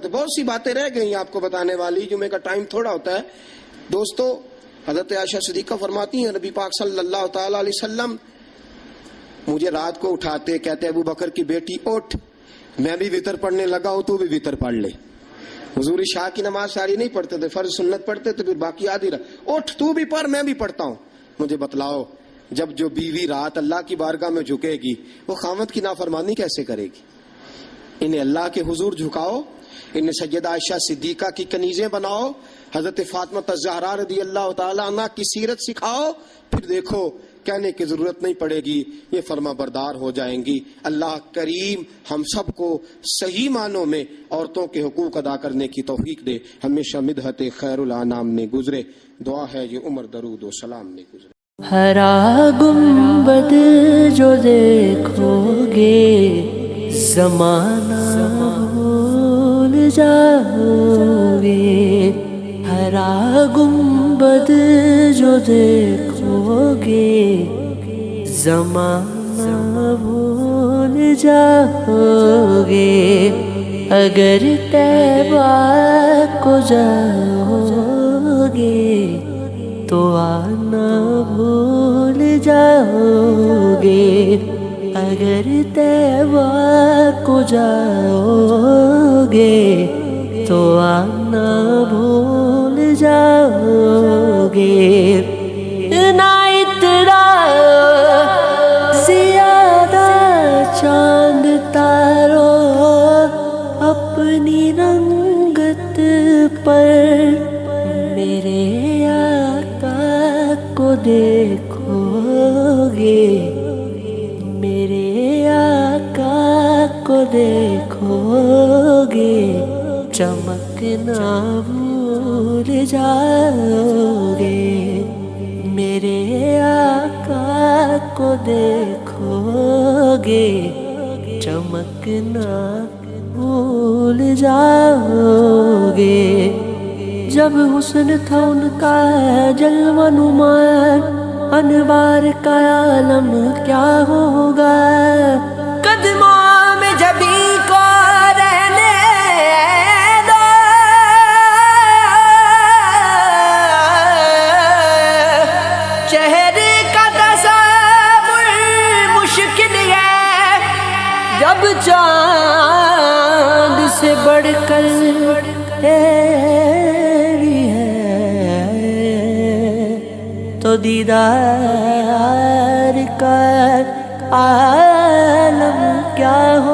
بہت سی باتیں رہ گئی آپ کو بتانے والی، جمعے کا ٹائم تھوڑا ہوتا ہے دوستو۔ حضرت عائشہ صدیقہ فرماتی ہیں نبی پاک صلی اللہ تعالی علیہ وسلم مجھے رات کو اٹھاتے، کہتے ابو بکر کی بیٹی اٹھ، میں بھی وتر پڑھنے لگا ہوں تو بھی وتر پڑھ لے۔ حضور عشاء کی نماز ساری نہیں پڑھتے تھے، فرض سنت پڑھتے تھے، پھر باقی آدھی رات اٹھ تو بھی پڑھ میں بھی پڑھتا ہوں۔ مجھے بتلاؤ جب جو بیوی رات اللہ کی بارگاہ میں جھکے گی وہ خاوند کی نافرمانی کیسے کرے گی؟ انہیں اللہ کے حضور جھکاؤ، انہیں سیدہ عائشہ صدیقہ کی کنیزیں بناؤ، حضرت فاطمہ الزہرا رضی اللہ تعالی عنہ کی سیرت سکھاؤ، پھر دیکھو کہنے کی ضرورت نہیں پڑے گی، یہ فرما بردار ہو جائیں گی۔ اللہ کریم ہم سب کو صحیح معنوں میں عورتوں کے حقوق ادا کرنے کی توفیق دے، ہمیشہ مدحت خیر الانام میں گزرے۔ دعا ہے یہ عمر درود و سلام میں گزرے۔ ہرا گنبد جو دیکھو گے زمانہ بھول جاؤ گے، ہرا گنبد جو دیکھو گے زمانہ بھول جاؤ گے، اگر طیبہ کو جاؤ گے تو آنا بھول جاؤ گے، اگر طیبہ کو جاؤ گے تو آنا بھول جاؤ گے۔ نہ اتنا زیادہ چاند تاروں اپنی رنگت پر میرے آقا کو دیکھو گے، میرے آقا کو دیکھو گے، چمکنا بھول جاؤ گے، میرے آقا کو دیکھو گے، چمکنا بھول جاؤ گے۔ جب حسن تھا ان کا جلوہ نمایاں، انوار کا عالم کیا ہوگا، قدموں میں جبھی کو رہنے دو، چہرے کا تصور مشکل ہے، جب چاند سے بڑھ کر تو دیدار کا عالم کیا ہو